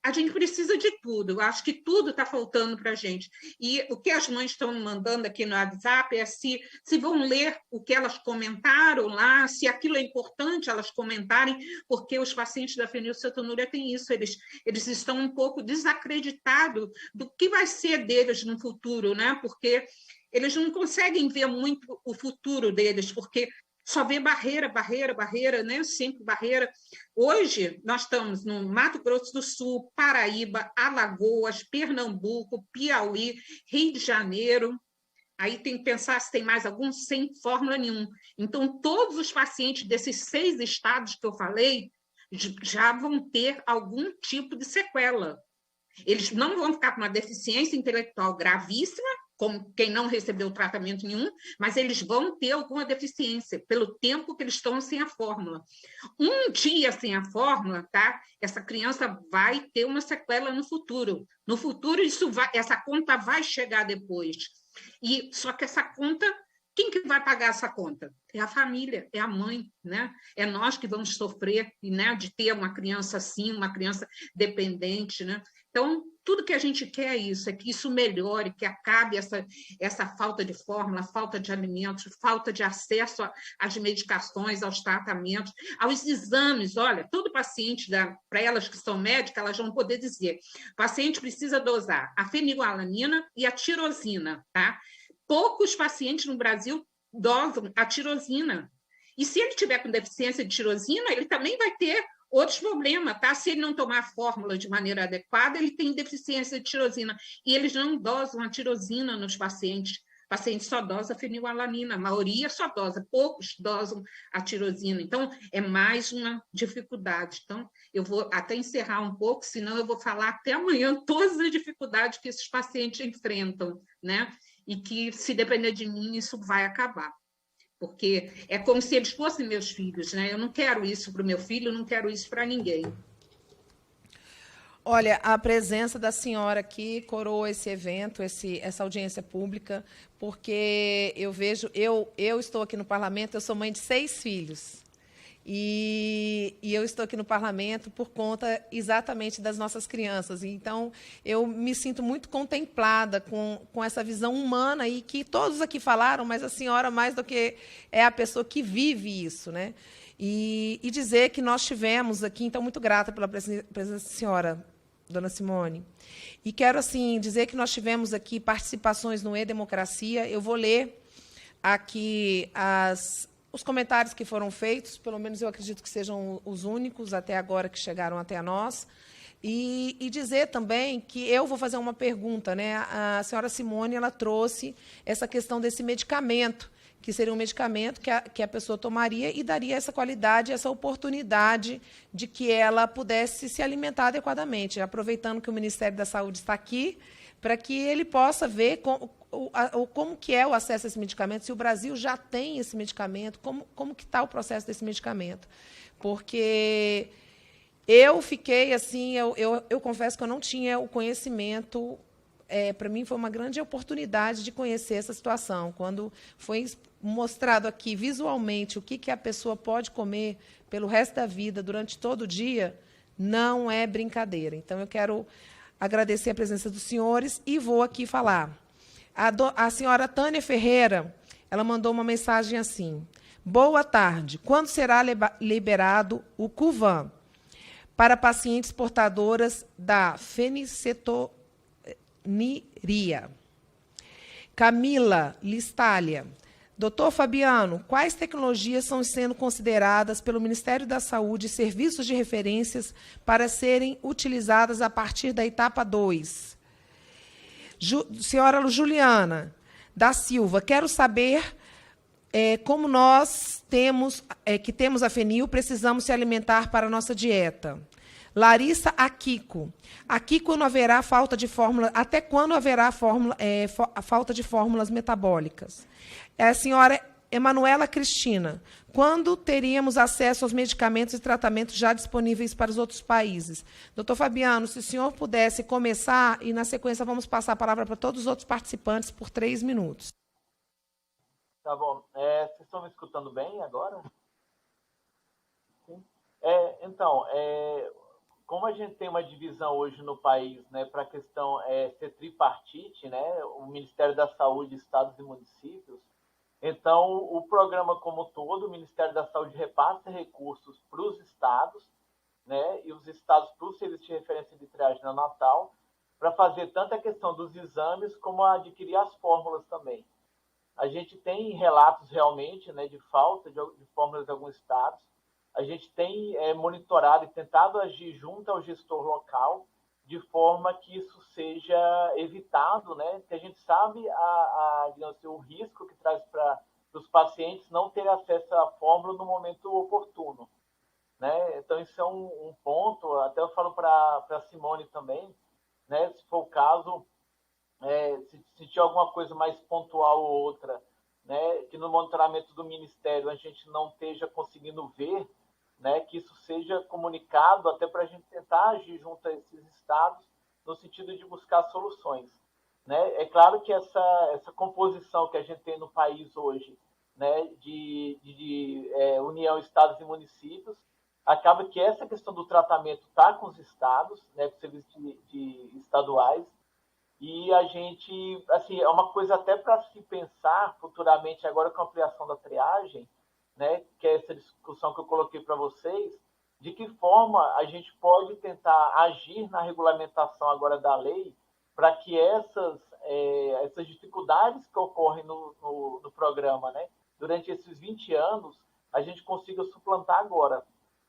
a gente precisa de tudo, eu acho que tudo está faltando para a gente. E o que as mães estão mandando aqui no WhatsApp é se vão ler o que elas comentaram lá, se aquilo é importante elas comentarem, porque os pacientes da fenilcetonúria têm isso, eles estão um pouco desacreditados do que vai ser deles no futuro, né? Porque eles não conseguem ver muito o futuro deles, porque só vê barreira, né? Sempre barreira. Hoje, nós estamos no Mato Grosso do Sul, Paraíba, Alagoas, Pernambuco, Piauí, Rio de Janeiro. Aí tem que pensar se tem mais algum sem fórmula nenhuma. Então, todos os pacientes desses 6 estados que eu falei já vão ter algum tipo de sequela. Eles não vão ficar com uma deficiência intelectual gravíssima, como quem não recebeu tratamento nenhum, mas eles vão ter alguma deficiência pelo tempo que eles estão sem a fórmula. Um dia sem a fórmula, tá? Essa criança vai ter uma sequela no futuro. No futuro, essa conta vai chegar depois. Só que essa conta, quem que vai pagar essa conta? É a família, é a mãe, né? É nós que vamos sofrer, né, de ter uma criança assim, uma criança dependente, né? Então, tudo que a gente quer é que isso melhore, que acabe essa falta de fórmula, falta de alimentos, falta de acesso às medicações, aos tratamentos, aos exames. Olha, todo paciente, para elas que são médicas, elas vão poder dizer, o paciente precisa dosar a fenilalanina e a tirosina, tá? Poucos pacientes no Brasil dosam a tirosina. E se ele tiver com deficiência de tirosina, ele também vai ter outros problemas, tá? Se ele não tomar a fórmula de maneira adequada, ele tem deficiência de tirosina. E eles não dosam a tirosina nos pacientes. O paciente só dosa a fenilalanina, a maioria só dosa, poucos dosam a tirosina. Então, é mais uma dificuldade. Então, eu vou até encerrar um pouco, senão eu vou falar até amanhã todas as dificuldades que esses pacientes enfrentam, né? E que, se depender de mim, isso vai acabar. Porque é como se eles fossem meus filhos, né? Eu não quero isso para o meu filho, não quero isso para ninguém.
Olha, a presença da senhora aqui coroa esse evento, essa audiência pública, porque eu vejo, eu estou aqui no parlamento, eu sou mãe de 6 filhos. E eu estou aqui no parlamento por conta exatamente das nossas crianças. Então, eu me sinto muito contemplada com essa visão humana, e que todos aqui falaram, mas a senhora mais do que é a pessoa que vive isso, né? E dizer que nós tivemos aqui, então, muito grata pela presença da senhora, dona Simone. E quero, assim, dizer que nós tivemos aqui participações no E-Democracia. Eu vou ler aqui os comentários que foram feitos, pelo menos eu acredito que sejam os únicos até agora que chegaram até nós, e dizer também que eu vou fazer uma pergunta, né? A senhora Simone, ela trouxe essa questão desse medicamento, que seria um medicamento que a pessoa tomaria e daria essa qualidade, essa oportunidade de que ela pudesse se alimentar adequadamente, aproveitando que o Ministério da Saúde está aqui, para que ele possa ver como que é o acesso a esse medicamento, se o Brasil já tem esse medicamento, como que está o processo desse medicamento. Porque eu fiquei assim, eu confesso que eu não tinha o conhecimento, para mim foi uma grande oportunidade de conhecer essa situação. Quando foi mostrado aqui visualmente o que a pessoa pode comer pelo resto da vida, durante todo o dia, não é brincadeira. Então, eu quero agradecer a presença dos senhores e vou aqui falar. A senhora Tânia Ferreira, ela mandou uma mensagem assim: boa tarde, quando será liberado o Cuvan para pacientes portadoras da fenicetoníria? Camila Listália, doutor Fabiano, quais tecnologias são sendo consideradas pelo Ministério da Saúde serviços de referências para serem utilizadas a partir da etapa 2? Senhora Juliana da Silva, quero saber como nós temos a fenil, precisamos se alimentar para a nossa dieta. Larissa Akiko. Akiko, não haverá falta de fórmula. Até quando haverá falta de fórmulas metabólicas? A senhora Emanuela Cristina. Quando teríamos acesso aos medicamentos e tratamentos já disponíveis para os outros países? Doutor Fabiano, se o senhor pudesse começar, e na sequência vamos passar a palavra para todos os outros participantes por 3 minutos.
Tá bom. Vocês estão me escutando bem agora? Sim. Então, como a gente tem uma divisão hoje no país, né, para a questão ser tripartite, né, o Ministério da Saúde, Estados e Municípios, então o programa como todo, o Ministério da Saúde repassa recursos para os estados, né, e os estados para o serviço de referência de triagem neonatal, para fazer tanto a questão dos exames como adquirir as fórmulas também. a gente tem relatos realmente, né, de falta de fórmulas em alguns estados. A gente tem monitorado e tentado agir junto ao gestor local de forma que isso seja evitado, né? Que a gente sabe digamos assim, o risco que traz para os pacientes não ter acesso à fórmula no momento oportuno, né? Então, isso é um ponto, até eu falo para a Simone também, né? Se for o caso, se tiver alguma coisa mais pontual ou outra, né? Que no monitoramento do Ministério a gente não esteja conseguindo ver, né, que isso seja comunicado até para a gente tentar agir junto a esses estados no sentido de buscar soluções, né? É claro que essa composição que a gente tem no país hoje, né, de união estados e municípios, acaba que essa questão do tratamento está com os estados, né, com serviços de estaduais, e a gente, assim, é uma coisa até para se pensar futuramente agora com a ampliação da triagem, né, que é essa discussão que eu coloquei para vocês, de que forma a gente pode tentar agir na regulamentação agora da lei para que essas dificuldades que ocorrem no programa, né, durante esses 20 anos, a gente consiga suplantar agora,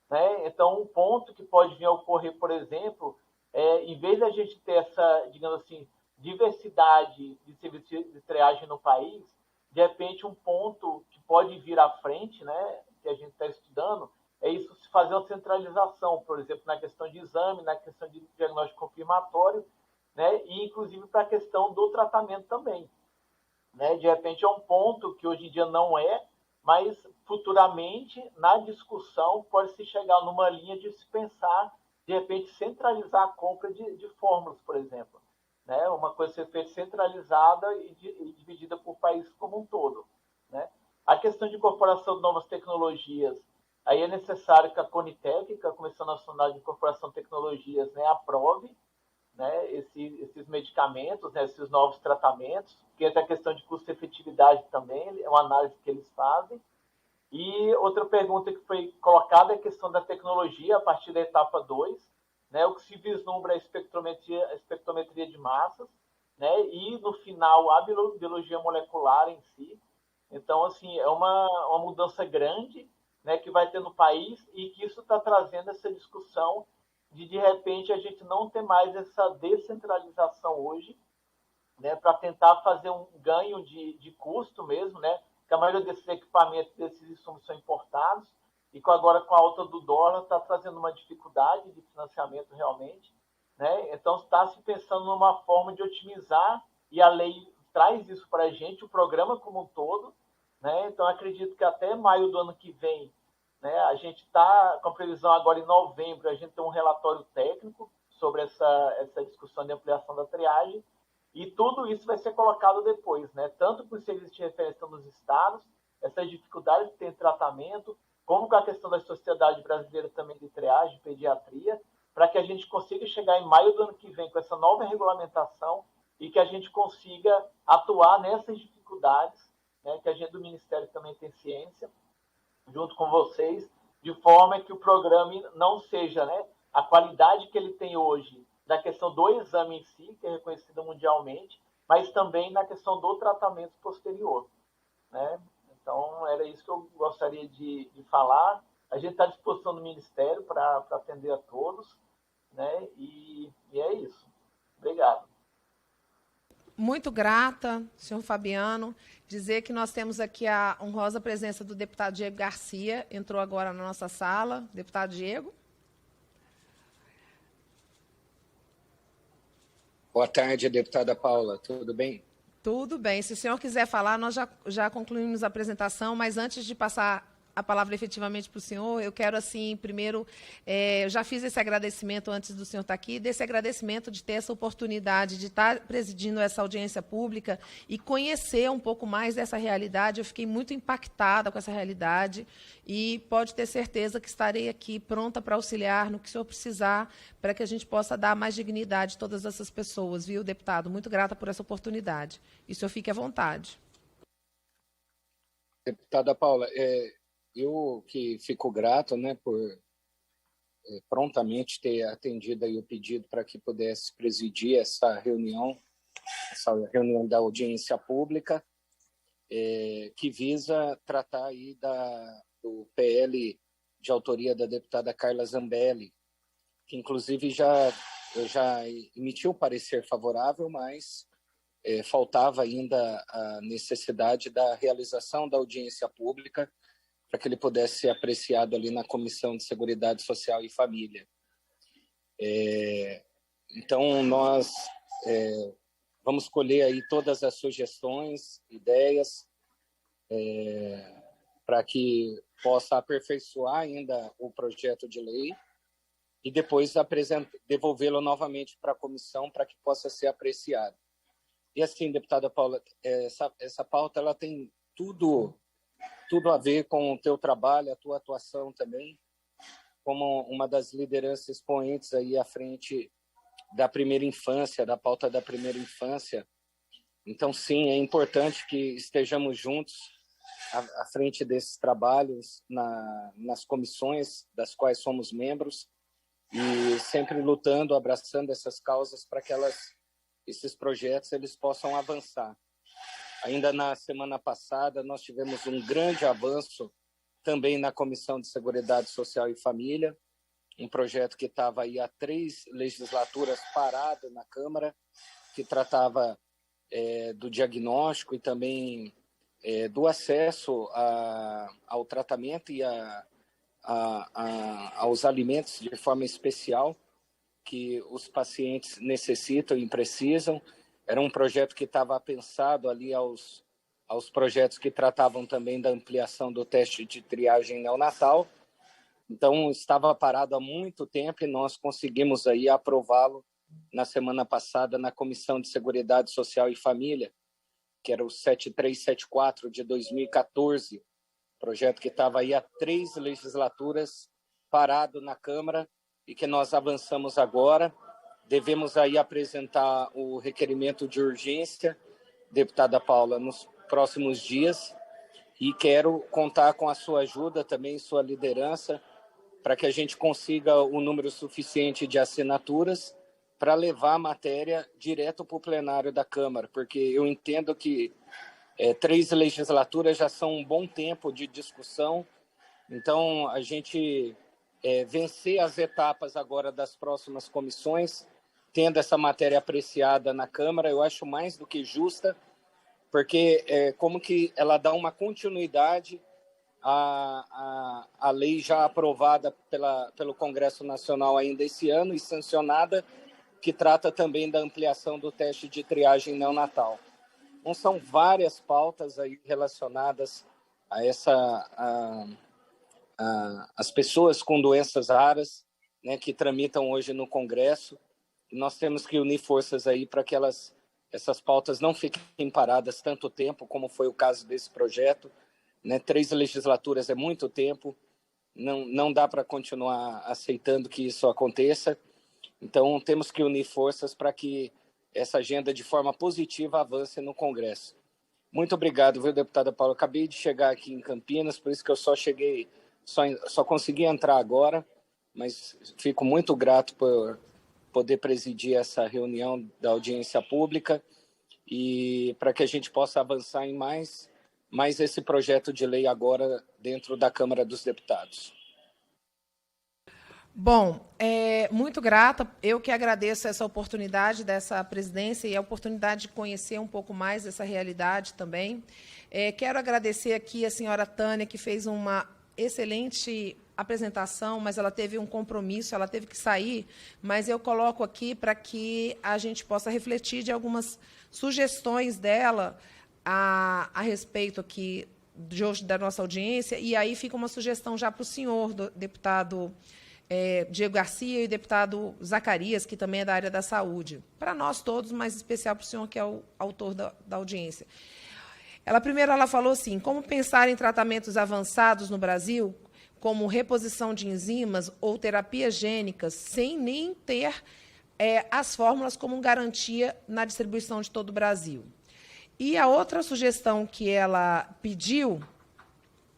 né? Então, um ponto que pode vir a ocorrer, por exemplo, em vez de a gente ter essa, digamos assim, diversidade de serviços de triagem no país, de repente um ponto que pode vir à frente, né, que a gente está estudando, é isso, se fazer uma centralização, por exemplo, na questão de exame, na questão de diagnóstico confirmatório, né, e inclusive para a questão do tratamento também, né? De repente é um ponto que hoje em dia não mas futuramente na discussão pode se chegar numa linha de se pensar, de repente centralizar a compra de fórmulas, por exemplo, né? Uma coisa ser feita centralizada e dividida por país como um todo, né? A questão de incorporação de novas tecnologias, aí é necessário que a Conitec, que é a Comissão Nacional de Incorporação de Tecnologias, né, aprove, né, esses medicamentos, né, esses novos tratamentos, que entra a questão de custo-efetividade também, é uma análise que eles fazem. E outra pergunta que foi colocada é a questão da tecnologia a partir da etapa 2, né, o que se vislumbra a espectrometria de massas, né, e no final a biologia molecular em si. Então, assim, é uma mudança grande, né, que vai ter no país e que isso está trazendo essa discussão de repente, a gente não ter mais essa descentralização hoje, né, para tentar fazer um ganho de custo mesmo, né, que a maioria desses equipamentos, desses insumos são importados, e agora com a alta do dólar está trazendo uma dificuldade de financiamento realmente, né? Então está se pensando numa forma de otimizar, e a lei traz isso para a gente, o programa como um todo, né? Então acredito que até maio do ano que vem, né, a gente está com a previsão agora em novembro, a gente tem um relatório técnico sobre essa discussão de ampliação da triagem, e tudo isso vai ser colocado depois, né? Tanto para os serviços de referência nos estados, essas dificuldades que tem em tratamento, como com a questão da Sociedade Brasileira também de Triagem, Pediatria, para que a gente consiga chegar em maio do ano que vem com essa nova regulamentação e que a gente consiga atuar nessas dificuldades, né, que a gente do Ministério também tem ciência, junto com vocês, de forma que o programa não seja, né, a qualidade que ele tem hoje da questão do exame em si, que é reconhecido mundialmente, mas também na questão do tratamento posterior, né? Então, era isso que eu gostaria de falar. A gente está à disposição do Ministério para atender a todos, né? E é isso. Obrigado.
Muito grata, senhor Fabiano. Dizer que nós temos aqui a honrosa presença do deputado Diego Garcia, entrou agora na nossa sala. Deputado Diego.
Boa tarde, deputada Paula. Tudo bem?
Tudo bem. Se o senhor quiser falar, nós já concluímos a apresentação, mas antes de passar a palavra efetivamente para o senhor, eu quero, assim, primeiro, eu já fiz esse agradecimento antes do senhor estar aqui, desse agradecimento de ter essa oportunidade de estar presidindo essa audiência pública e conhecer um pouco mais dessa realidade. Eu fiquei muito impactada com essa realidade e pode ter certeza que estarei aqui pronta para auxiliar no que o senhor precisar, para que a gente possa dar mais dignidade a todas essas pessoas, viu, deputado? Muito grata por essa oportunidade. E o senhor fique à vontade.
Deputada Paula, eu que fico grato, né, por prontamente ter atendido aí o pedido para que pudesse presidir essa reunião da audiência pública. que visa tratar aí do PL de autoria da deputada Carla Zambelli, que inclusive já emitiu parecer favorável, mas faltava ainda a necessidade da realização da audiência pública para que ele pudesse ser apreciado ali na Comissão de Seguridade Social e Família. Então, nós vamos colher aí todas as sugestões, ideias, para que possa aperfeiçoar ainda o projeto de lei e depois devolvê-lo novamente para a comissão para que possa ser apreciado. E assim, deputada Paula, essa pauta ela tem tudo a ver com o teu trabalho, a tua atuação também, como uma das lideranças expoentes aí à frente da primeira infância, da pauta da primeira infância. Então, sim, é importante que estejamos juntos à frente desses trabalhos, nas comissões das quais somos membros, e sempre lutando, abraçando essas causas para que esses projetos eles possam avançar. Ainda na semana passada, nós tivemos um grande avanço também na Comissão de Seguridade Social e Família, um projeto que estava aí há 3 legislaturas parado na Câmara, que tratava do diagnóstico e também do acesso ao tratamento e aos alimentos de forma especial que os pacientes necessitam e precisam. Era um projeto que estava pensado ali aos projetos que tratavam também da ampliação do teste de triagem neonatal. Então, estava parado há muito tempo e nós conseguimos aí aprová-lo na semana passada na Comissão de Seguridade Social e Família, que era o 7374 de 2014, projeto que estava aí há 3 legislaturas parado na Câmara e que nós avançamos agora. Devemos aí apresentar o requerimento de urgência, deputada Paula, nos próximos dias, e quero contar com a sua ajuda também, sua liderança, para que a gente consiga o número suficiente de assinaturas para levar a matéria direto para o plenário da Câmara, porque eu entendo que 3 legislaturas já são um bom tempo de discussão, então a gente vencer as etapas agora das próximas comissões, tendo essa matéria apreciada na Câmara, eu acho mais do que justa, porque como que ela dá uma continuidade à lei já aprovada pelo Congresso Nacional ainda esse ano e sancionada, que trata também da ampliação do teste de triagem neonatal. Então, são várias pautas aí relacionadas a as pessoas com doenças raras, né, que tramitam hoje no Congresso. E nós temos que unir forças aí para que essas pautas não fiquem paradas tanto tempo, como foi o caso desse projeto. Né? 3 legislaturas é muito tempo, não dá para continuar aceitando que isso aconteça. Então, temos que unir forças para que essa agenda, de forma positiva, avance no Congresso. Muito obrigado, viu, deputada Paula? Acabei de chegar aqui em Campinas, por isso que eu só consegui entrar agora, mas fico muito grato por poder presidir essa reunião da audiência pública e para que a gente possa avançar em mais esse projeto de lei agora dentro da Câmara dos Deputados.
Bom, muito grata. Eu que agradeço essa oportunidade dessa presidência e a oportunidade de conhecer um pouco mais dessa realidade também. Quero agradecer aqui a senhora Tânia, que fez uma excelente apresentação, mas ela teve um compromisso, ela teve que sair, mas eu coloco aqui para que a gente possa refletir de algumas sugestões dela a respeito aqui de hoje da nossa audiência, e aí fica uma sugestão já para o senhor, deputado Diego Garcia, e deputado Zacarias, que também é da área da saúde. Para nós todos, mas em especial para o senhor, que é o autor da audiência. Primeiro ela falou assim, como pensar em tratamentos avançados no Brasil, como reposição de enzimas ou terapias gênicas, sem nem ter as fórmulas como garantia na distribuição de todo o Brasil. E a outra sugestão que ela pediu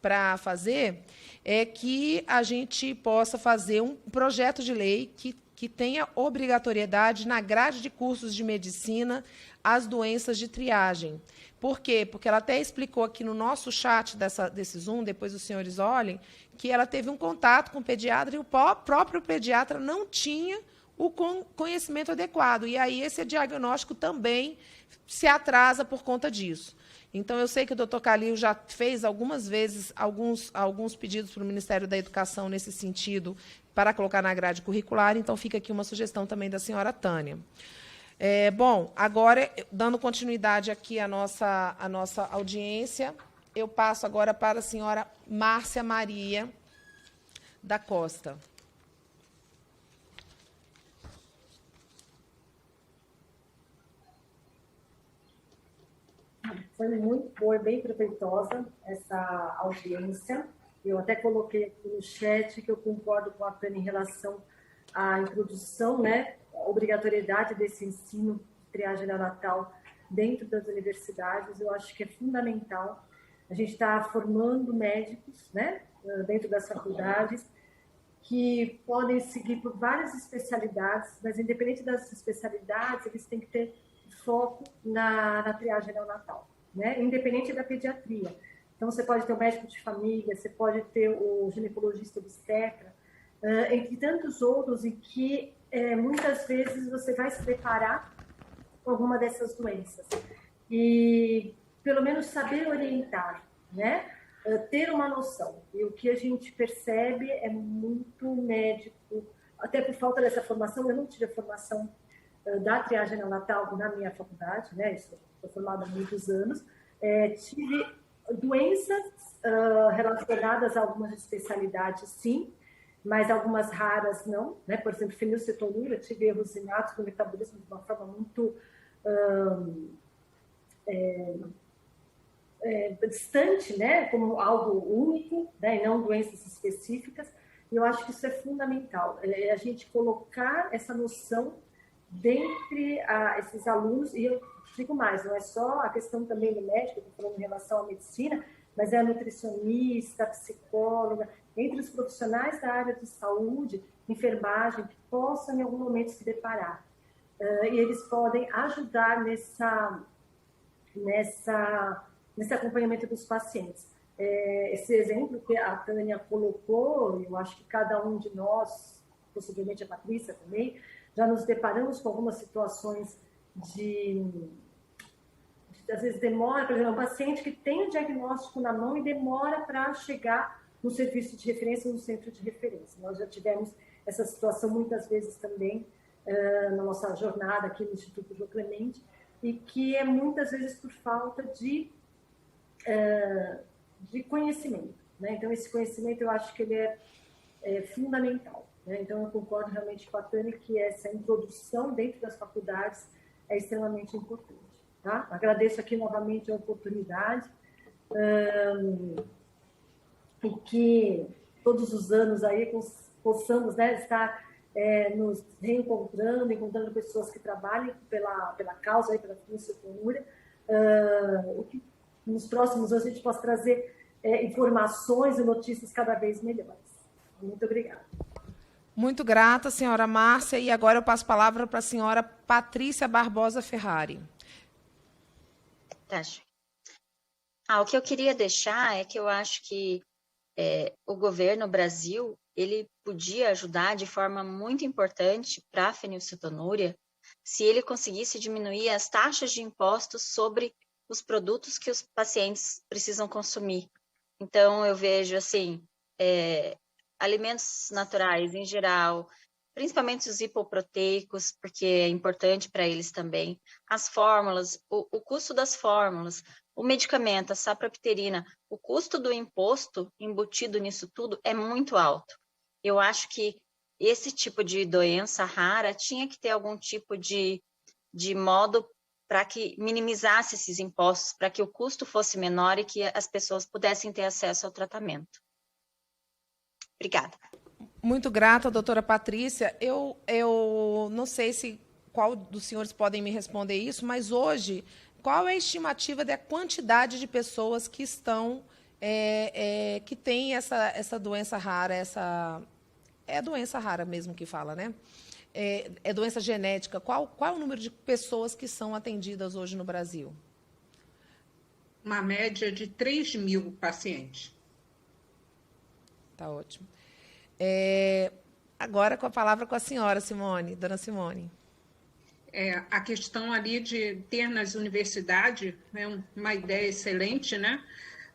para fazer é que a gente possa fazer um projeto de lei que que tenha obrigatoriedade na grade de cursos de medicina as doenças de triagem. Por quê? Porque ela até explicou aqui no nosso chat desse Zoom, depois os senhores olhem, que ela teve um contato com o pediatra e o próprio pediatra não tinha o conhecimento adequado. E aí esse diagnóstico também se atrasa por conta disso. Então, eu sei que o doutor Calil já fez algumas vezes alguns pedidos para o Ministério da Educação nesse sentido, para colocar na grade curricular, então fica aqui uma sugestão também da senhora Tânia. Bom, agora, dando continuidade aqui à nossa audiência, eu passo agora para a senhora Márcia Maria da Costa.
Foi muito boa, bem proveitosa essa audiência. Eu até coloquei aqui no chat que eu concordo com a Tânia em relação à introdução, né, a obrigatoriedade desse ensino de triagem neonatal dentro das universidades. Eu acho que é fundamental. A gente está formando médicos, né, dentro das faculdades, que podem seguir por várias especialidades, mas independente das especialidades, eles têm que ter foco na triagem neonatal, né? Independente da pediatria. Então, você pode ter o médico de família, você pode ter o ginecologista obstetra, entre tantos outros, e que muitas vezes você vai se deparar com alguma dessas doenças. E, pelo menos, saber orientar, né? Ter uma noção. E o que a gente percebe é muito médico, até por falta dessa formação. Eu não tive a formação da triagem neonatal na minha faculdade, né? Estou formada há muitos anos. Tive doenças relacionadas a algumas especialidades, sim, mas algumas raras não, né? Por exemplo, fenilcetonúria, tive erros inatos no metabolismo de uma forma muito distante, né? Como algo único, né? E não doenças específicas. E eu acho que isso é fundamental, a gente colocar essa noção dentre esses alunos. E eu digo mais, não é só a questão também do médico, estou falando em relação à medicina, mas é a nutricionista, a psicóloga, entre os profissionais da área de saúde, enfermagem, que possam em algum momento se deparar. E eles podem ajudar nesse acompanhamento dos pacientes. Esse exemplo que a Tânia colocou, eu acho que cada um de nós, possivelmente a Patrícia também, já nos deparamos com algumas situações às vezes demora, por exemplo, um paciente que tem o diagnóstico na mão e demora para chegar no serviço de referência, no centro de referência. Nós já tivemos essa situação muitas vezes também na nossa jornada aqui no Instituto João Clemente, e que é muitas vezes por falta de conhecimento, né? Então, esse conhecimento eu acho que ele é fundamental, né? Então, eu concordo realmente com a Tânia que essa introdução dentro das faculdades é extremamente importante. Tá? Agradeço aqui novamente a oportunidade e que todos os anos aí possamos, né, estar nos reencontrando, encontrando pessoas que trabalhem pela causa, aí, pela fenilcetonúria, e que nos próximos anos a gente possa trazer informações e notícias cada vez melhores. Muito obrigada.
Muito grata, senhora Márcia. E agora eu passo a palavra para a senhora Patrícia Barbosa Ferrari.
O que eu queria deixar é que eu acho que o governo Brasil ele podia ajudar de forma muito importante para a fenilcetonúria se ele conseguisse diminuir as taxas de impostos sobre os produtos que os pacientes precisam consumir. Então, eu vejo, assim, alimentos naturais em geral, principalmente os hipoproteicos, porque é importante para eles também, as fórmulas, o custo das fórmulas, o medicamento, a sapropterina, o custo do imposto embutido nisso tudo é muito alto. Eu acho que esse tipo de doença rara tinha que ter algum tipo de modo para que minimizasse esses impostos, para que o custo fosse menor e que as pessoas pudessem ter acesso ao tratamento. Obrigada.
Muito grata, doutora Patrícia. Eu não sei qual dos senhores podem me responder isso, mas hoje, qual é a estimativa da quantidade de pessoas que estão, que têm essa doença rara, é a doença rara mesmo que fala, né? é doença genética, qual é o número de pessoas que são atendidas hoje no Brasil?
Uma média de 3.000 pacientes.
Tá ótimo. Agora, com a palavra com a senhora, Simone, dona Simone.
A questão ali de ter nas universidades é uma ideia excelente, né?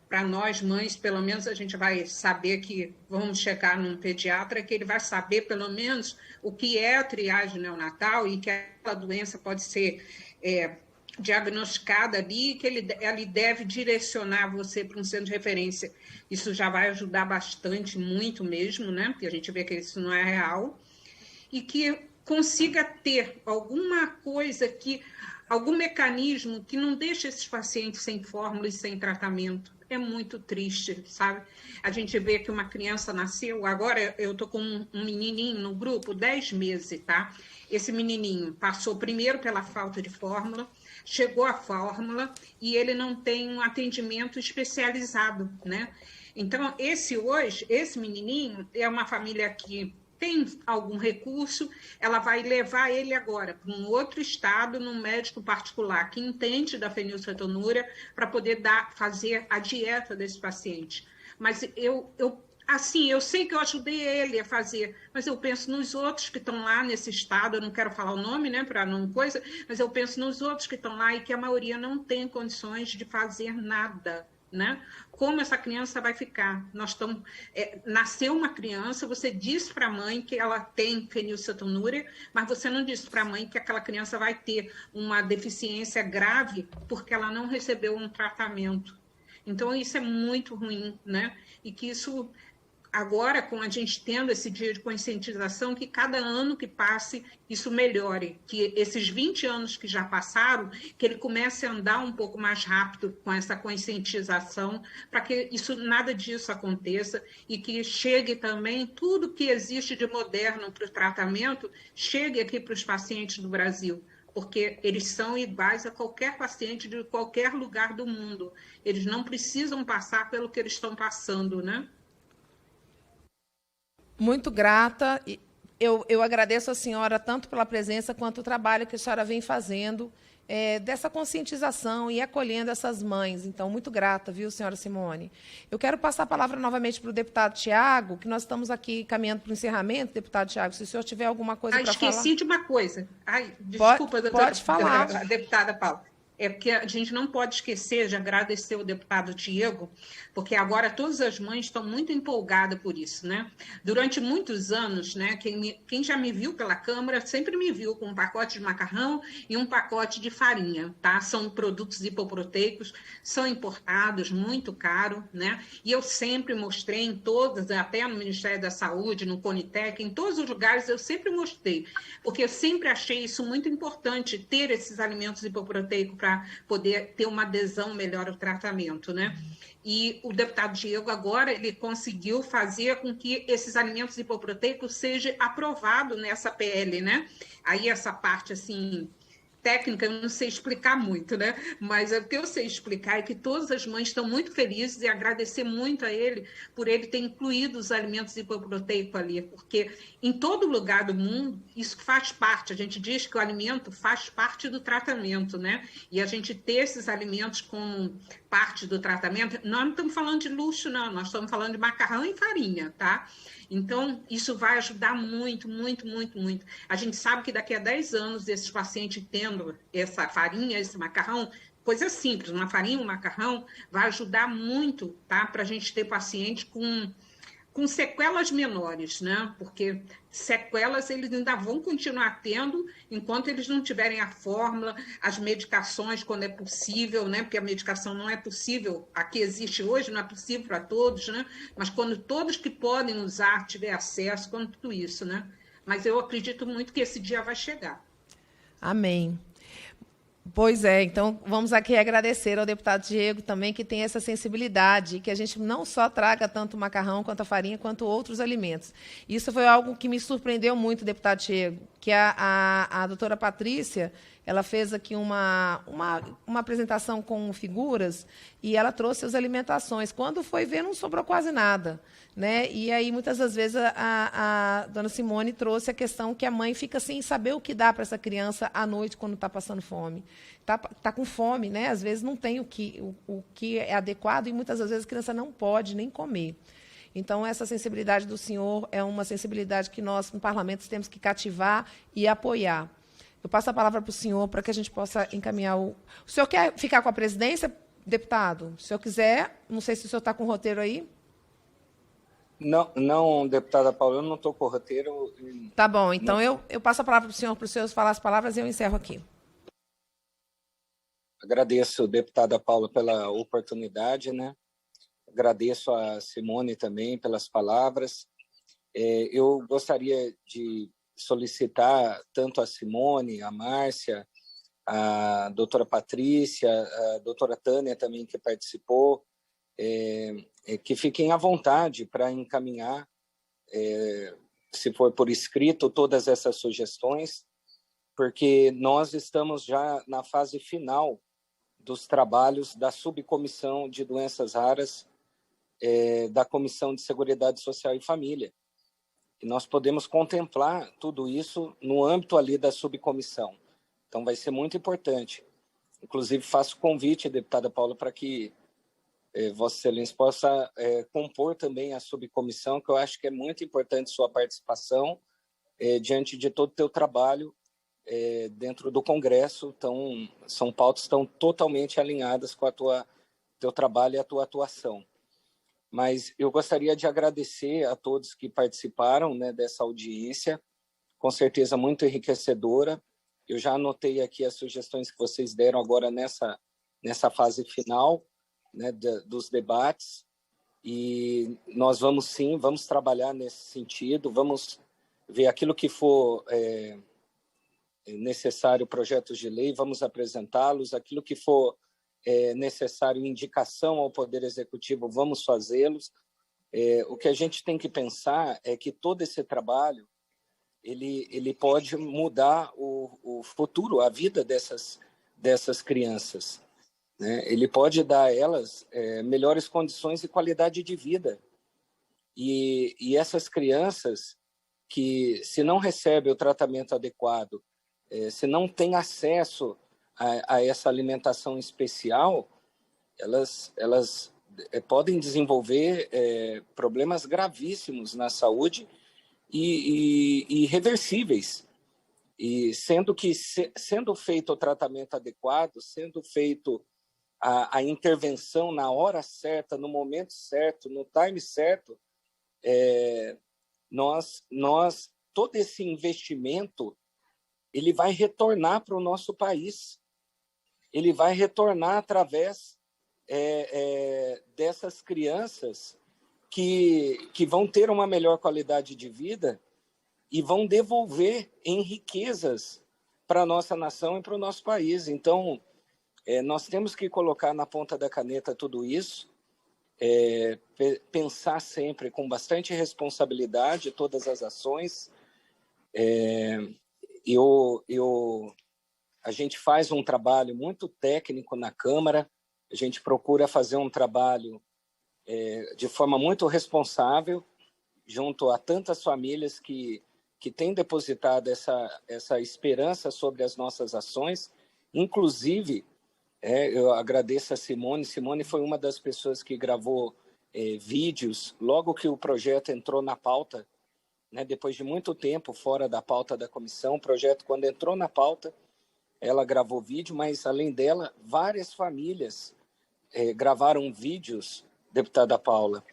Para nós, mães, pelo menos a gente vai saber que vamos chegar num pediatra que ele vai saber, pelo menos, o que é a triagem neonatal e que aquela doença pode ser diagnosticada ali e que ele deve direcionar você para um centro de referência. Isso já vai ajudar bastante, muito mesmo, né? Porque a gente vê que isso não é real. E que consiga ter alguma coisa algum mecanismo que não deixe esses pacientes sem fórmula e sem tratamento. É muito triste, sabe? A gente vê que uma criança nasceu, agora eu estou com um menininho no grupo, 10 meses, tá? Esse menininho passou primeiro pela falta de fórmula, chegou a fórmula e ele não tem um atendimento especializado, né? Então, esse menininho é uma família que tem algum recurso, ela vai levar ele agora para um outro estado, num médico particular que entende da fenilcetonúria, para poder fazer a dieta desse paciente. Mas eu sei que eu ajudei ele a fazer, mas eu penso nos outros que estão lá nesse estado, eu não quero falar o nome, né, para não coisa, mas eu penso nos outros que estão lá e que a maioria não tem condições de fazer nada, né? Como essa criança vai ficar? Nasceu uma criança, você diz para a mãe que ela tem fenilcetonúria, mas você não diz para a mãe que aquela criança vai ter uma deficiência grave porque ela não recebeu um tratamento. Então, isso é muito ruim, né? E que isso, agora, com a gente tendo esse dia de conscientização, que cada ano que passe, isso melhore. Que esses 20 anos que já passaram, que ele comece a andar um pouco mais rápido com essa conscientização, para que nada disso aconteça e que chegue também tudo que existe de moderno para o tratamento, chegue aqui para os pacientes do Brasil. Porque eles são iguais a qualquer paciente de qualquer lugar do mundo. Eles não precisam passar pelo que eles estão passando, né?
Muito grata. Eu agradeço a senhora tanto pela presença quanto o trabalho que a senhora vem fazendo dessa conscientização e acolhendo essas mães. Então, muito grata, viu, senhora Simone? Eu quero passar a palavra novamente para o deputado Tiago, que nós estamos aqui caminhando para o encerramento. Deputado Tiago, se o senhor tiver alguma coisa para falar...
Esqueci de uma coisa. Desculpa,
pode falar.
A deputada Paula. É porque a gente não pode esquecer de agradecer o deputado Diego, porque agora todas as mães estão muito empolgadas por isso, né? Durante muitos anos, né, quem já me viu pela Câmara sempre me viu com um pacote de macarrão e um pacote de farinha, tá? São produtos hipoproteicos, são importados, muito caro, né? E eu sempre mostrei em todas, até no Ministério da Saúde, no Conitec, em todos os lugares eu sempre mostrei, porque eu sempre achei isso muito importante, ter esses alimentos hipoproteicos para poder ter uma adesão melhor ao tratamento, né? E o deputado Diego agora ele conseguiu fazer com que esses alimentos hipoproteicos sejam aprovados nessa PL, né? Aí essa parte assim técnica eu não sei explicar muito, né? Mas o que eu sei explicar é que todas as mães estão muito felizes e agradecer muito a ele por ele ter incluído os alimentos hipoproteicos ali, porque em todo lugar do mundo isso faz parte, a gente diz que o alimento faz parte do tratamento, né? E a gente ter esses alimentos como parte do tratamento, nós não estamos falando de luxo, não, nós estamos falando de macarrão e farinha, tá? Então, isso vai ajudar muito, muito, muito, muito. A gente sabe que daqui a 10 anos, esses pacientes tendo essa farinha, esse macarrão, coisa simples, uma farinha, um macarrão, vai ajudar muito, tá? Para a gente ter paciente com sequelas menores, né? Porque sequelas eles ainda vão continuar tendo enquanto eles não tiverem a fórmula, as medicações quando é possível, né? Porque a medicação não é possível, a que existe hoje não é possível para todos, né? Mas quando todos que podem usar tiver acesso, quando tudo isso, né? Mas eu acredito muito que esse dia vai chegar.
Amém. Pois é, então vamos aqui agradecer ao deputado Diego também, que tem essa sensibilidade, que a gente não só traga tanto o macarrão, quanto a farinha, quanto outros alimentos. Isso foi algo que me surpreendeu muito, deputado Diego, que a doutora Patrícia, ela fez aqui uma apresentação com figuras e ela trouxe as alimentações. Quando foi ver, não sobrou quase nada, né? E aí, muitas das vezes, a dona Simone trouxe a questão que a mãe fica sem saber o que dá para essa criança à noite quando está passando fome. Tá com fome, né? Às vezes não tem o que é adequado e muitas das vezes a criança não pode nem comer. Então, essa sensibilidade do senhor é uma sensibilidade que nós, no parlamento, temos que cativar e apoiar. Eu passo a palavra para o senhor para que a gente possa encaminhar o... O senhor quer ficar com a presidência, deputado? Se o senhor quiser, não sei se o senhor está com o roteiro aí.
Não, deputada Paula, eu não estou com o roteiro.
Tá bom, então eu passo a palavra para o senhor falar as palavras e eu encerro aqui.
Agradeço, deputada Paula, pela oportunidade, né? Agradeço a Simone também pelas palavras. Eu gostaria de solicitar tanto a Simone, a Márcia, a doutora Patrícia, a doutora Tânia também, que participou, que fiquem à vontade para encaminhar, se for por escrito, todas essas sugestões, porque nós estamos já na fase final dos trabalhos da subcomissão de doenças raras da Comissão de Seguridade Social e Família. E nós podemos contemplar tudo isso no âmbito ali da subcomissão. Então, vai ser muito importante. Inclusive, faço convite, deputada Paula, para que Vossa Excelência possa compor também a subcomissão, que eu acho que é muito importante sua participação diante de todo o teu trabalho dentro do Congresso. Então, são pautas que estão totalmente alinhadas com teu trabalho e a tua atuação. Mas eu gostaria de agradecer a todos que participaram, né, dessa audiência, com certeza muito enriquecedora. Eu já anotei aqui as sugestões que vocês deram agora nessa fase final, né, dos debates, e nós vamos trabalhar nesse sentido, vamos ver aquilo que for necessário, projetos de lei, vamos apresentá-los, aquilo que for necessário indicação ao Poder Executivo, vamos fazê-los. O que a gente tem que pensar é que todo esse trabalho ele pode mudar o futuro, a vida dessas crianças, né? Ele pode dar a elas melhores condições e qualidade de vida. E essas crianças que, se não recebem o tratamento adequado, se não têm acesso a essa alimentação especial, elas podem desenvolver problemas gravíssimos na saúde e irreversíveis. E sendo feito o tratamento adequado, sendo feito a intervenção na hora certa, no momento certo, no time certo, todo esse investimento ele vai retornar para o nosso país. Ele vai retornar através dessas crianças que vão ter uma melhor qualidade de vida e vão devolver em riquezas para a nossa nação e para o nosso país. Então, nós temos que colocar na ponta da caneta tudo isso, pensar sempre com bastante responsabilidade todas as ações. A gente faz um trabalho muito técnico na Câmara, a gente procura fazer um trabalho de forma muito responsável, junto a tantas famílias que têm depositado essa esperança sobre as nossas ações. Inclusive, eu agradeço a Simone. Simone foi uma das pessoas que gravou vídeos logo que o projeto entrou na pauta, né, depois de muito tempo fora da pauta da comissão. O projeto, quando entrou na pauta, ela gravou vídeo, mas, além dela, várias famílias gravaram vídeos, deputada Paula,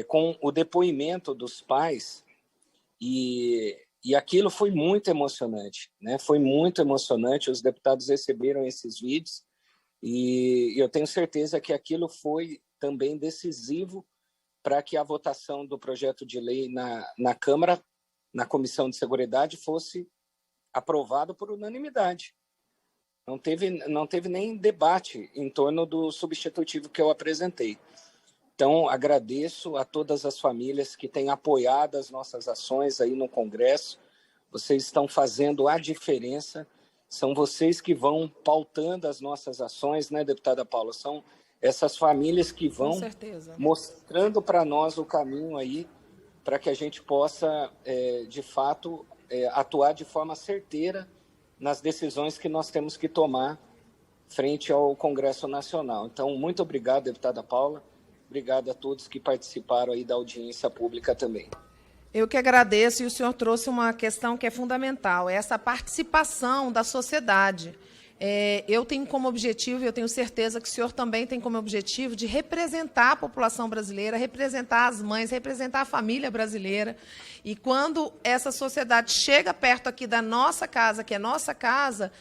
com o depoimento dos pais, e aquilo foi muito emocionante, né? Foi muito emocionante, os deputados receberam esses vídeos, e eu tenho certeza que aquilo foi também decisivo para que a votação do projeto de lei na Câmara, na Comissão de Seguridade, fosse aprovado por unanimidade. Não teve nem debate em torno do substitutivo que eu apresentei. Então, agradeço a todas as famílias que têm apoiado as nossas ações aí no Congresso, Vocês estão fazendo a diferença, são vocês que vão pautando as nossas ações, né, deputada Paula? São essas famílias que vão mostrando para nós o caminho aí para que a gente possa, de fato, atuar de forma certeira nas decisões que nós temos que tomar frente ao Congresso Nacional. Então, muito obrigado, deputada Paula. Obrigado a todos que participaram aí da audiência pública também.
Eu que agradeço, e o senhor trouxe uma questão que é fundamental, é essa participação da sociedade. Eu tenho como objetivo, e eu tenho certeza que o senhor também tem como objetivo, de representar a população brasileira, representar as mães, representar a família brasileira. E quando essa sociedade chega perto aqui da nossa casa, que é nossa casa,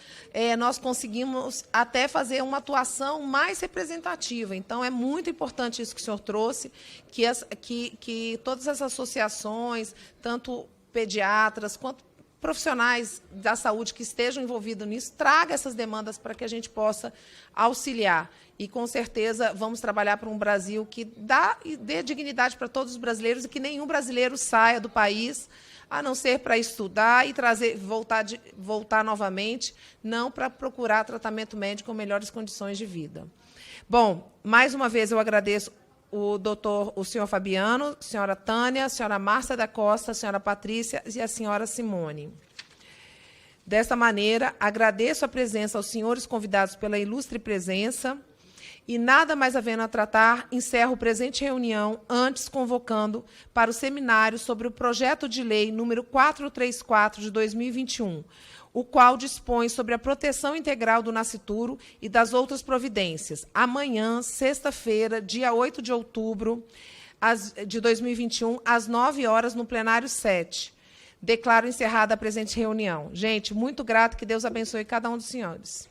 nós conseguimos até fazer uma atuação mais representativa. Então, é muito importante isso que o senhor trouxe, que todas as associações, tanto pediatras quanto profissionais da saúde que estejam envolvidos nisso, traga essas demandas para que a gente possa auxiliar. E, com certeza, vamos trabalhar para um Brasil que dê dignidade para todos os brasileiros e que nenhum brasileiro saia do país, a não ser para estudar e voltar novamente, não para procurar tratamento médico com melhores condições de vida. Bom, mais uma vez eu agradeço o senhor Fabiano, a senhora Tânia, a senhora Márcia da Costa, a senhora Patrícia e a senhora Simone. Desta maneira, agradeço a presença aos senhores convidados pela ilustre presença e, nada mais havendo a tratar, encerro a presente reunião, antes convocando para o seminário sobre o projeto de lei número 434 de 2021, o qual dispõe sobre a proteção integral do nascituro e das outras providências. Amanhã, sexta-feira, dia 8 de outubro de 2021, às 9 horas, no plenário 7. Declaro encerrada a presente reunião. Gente, muito grato, que Deus abençoe cada um dos senhores.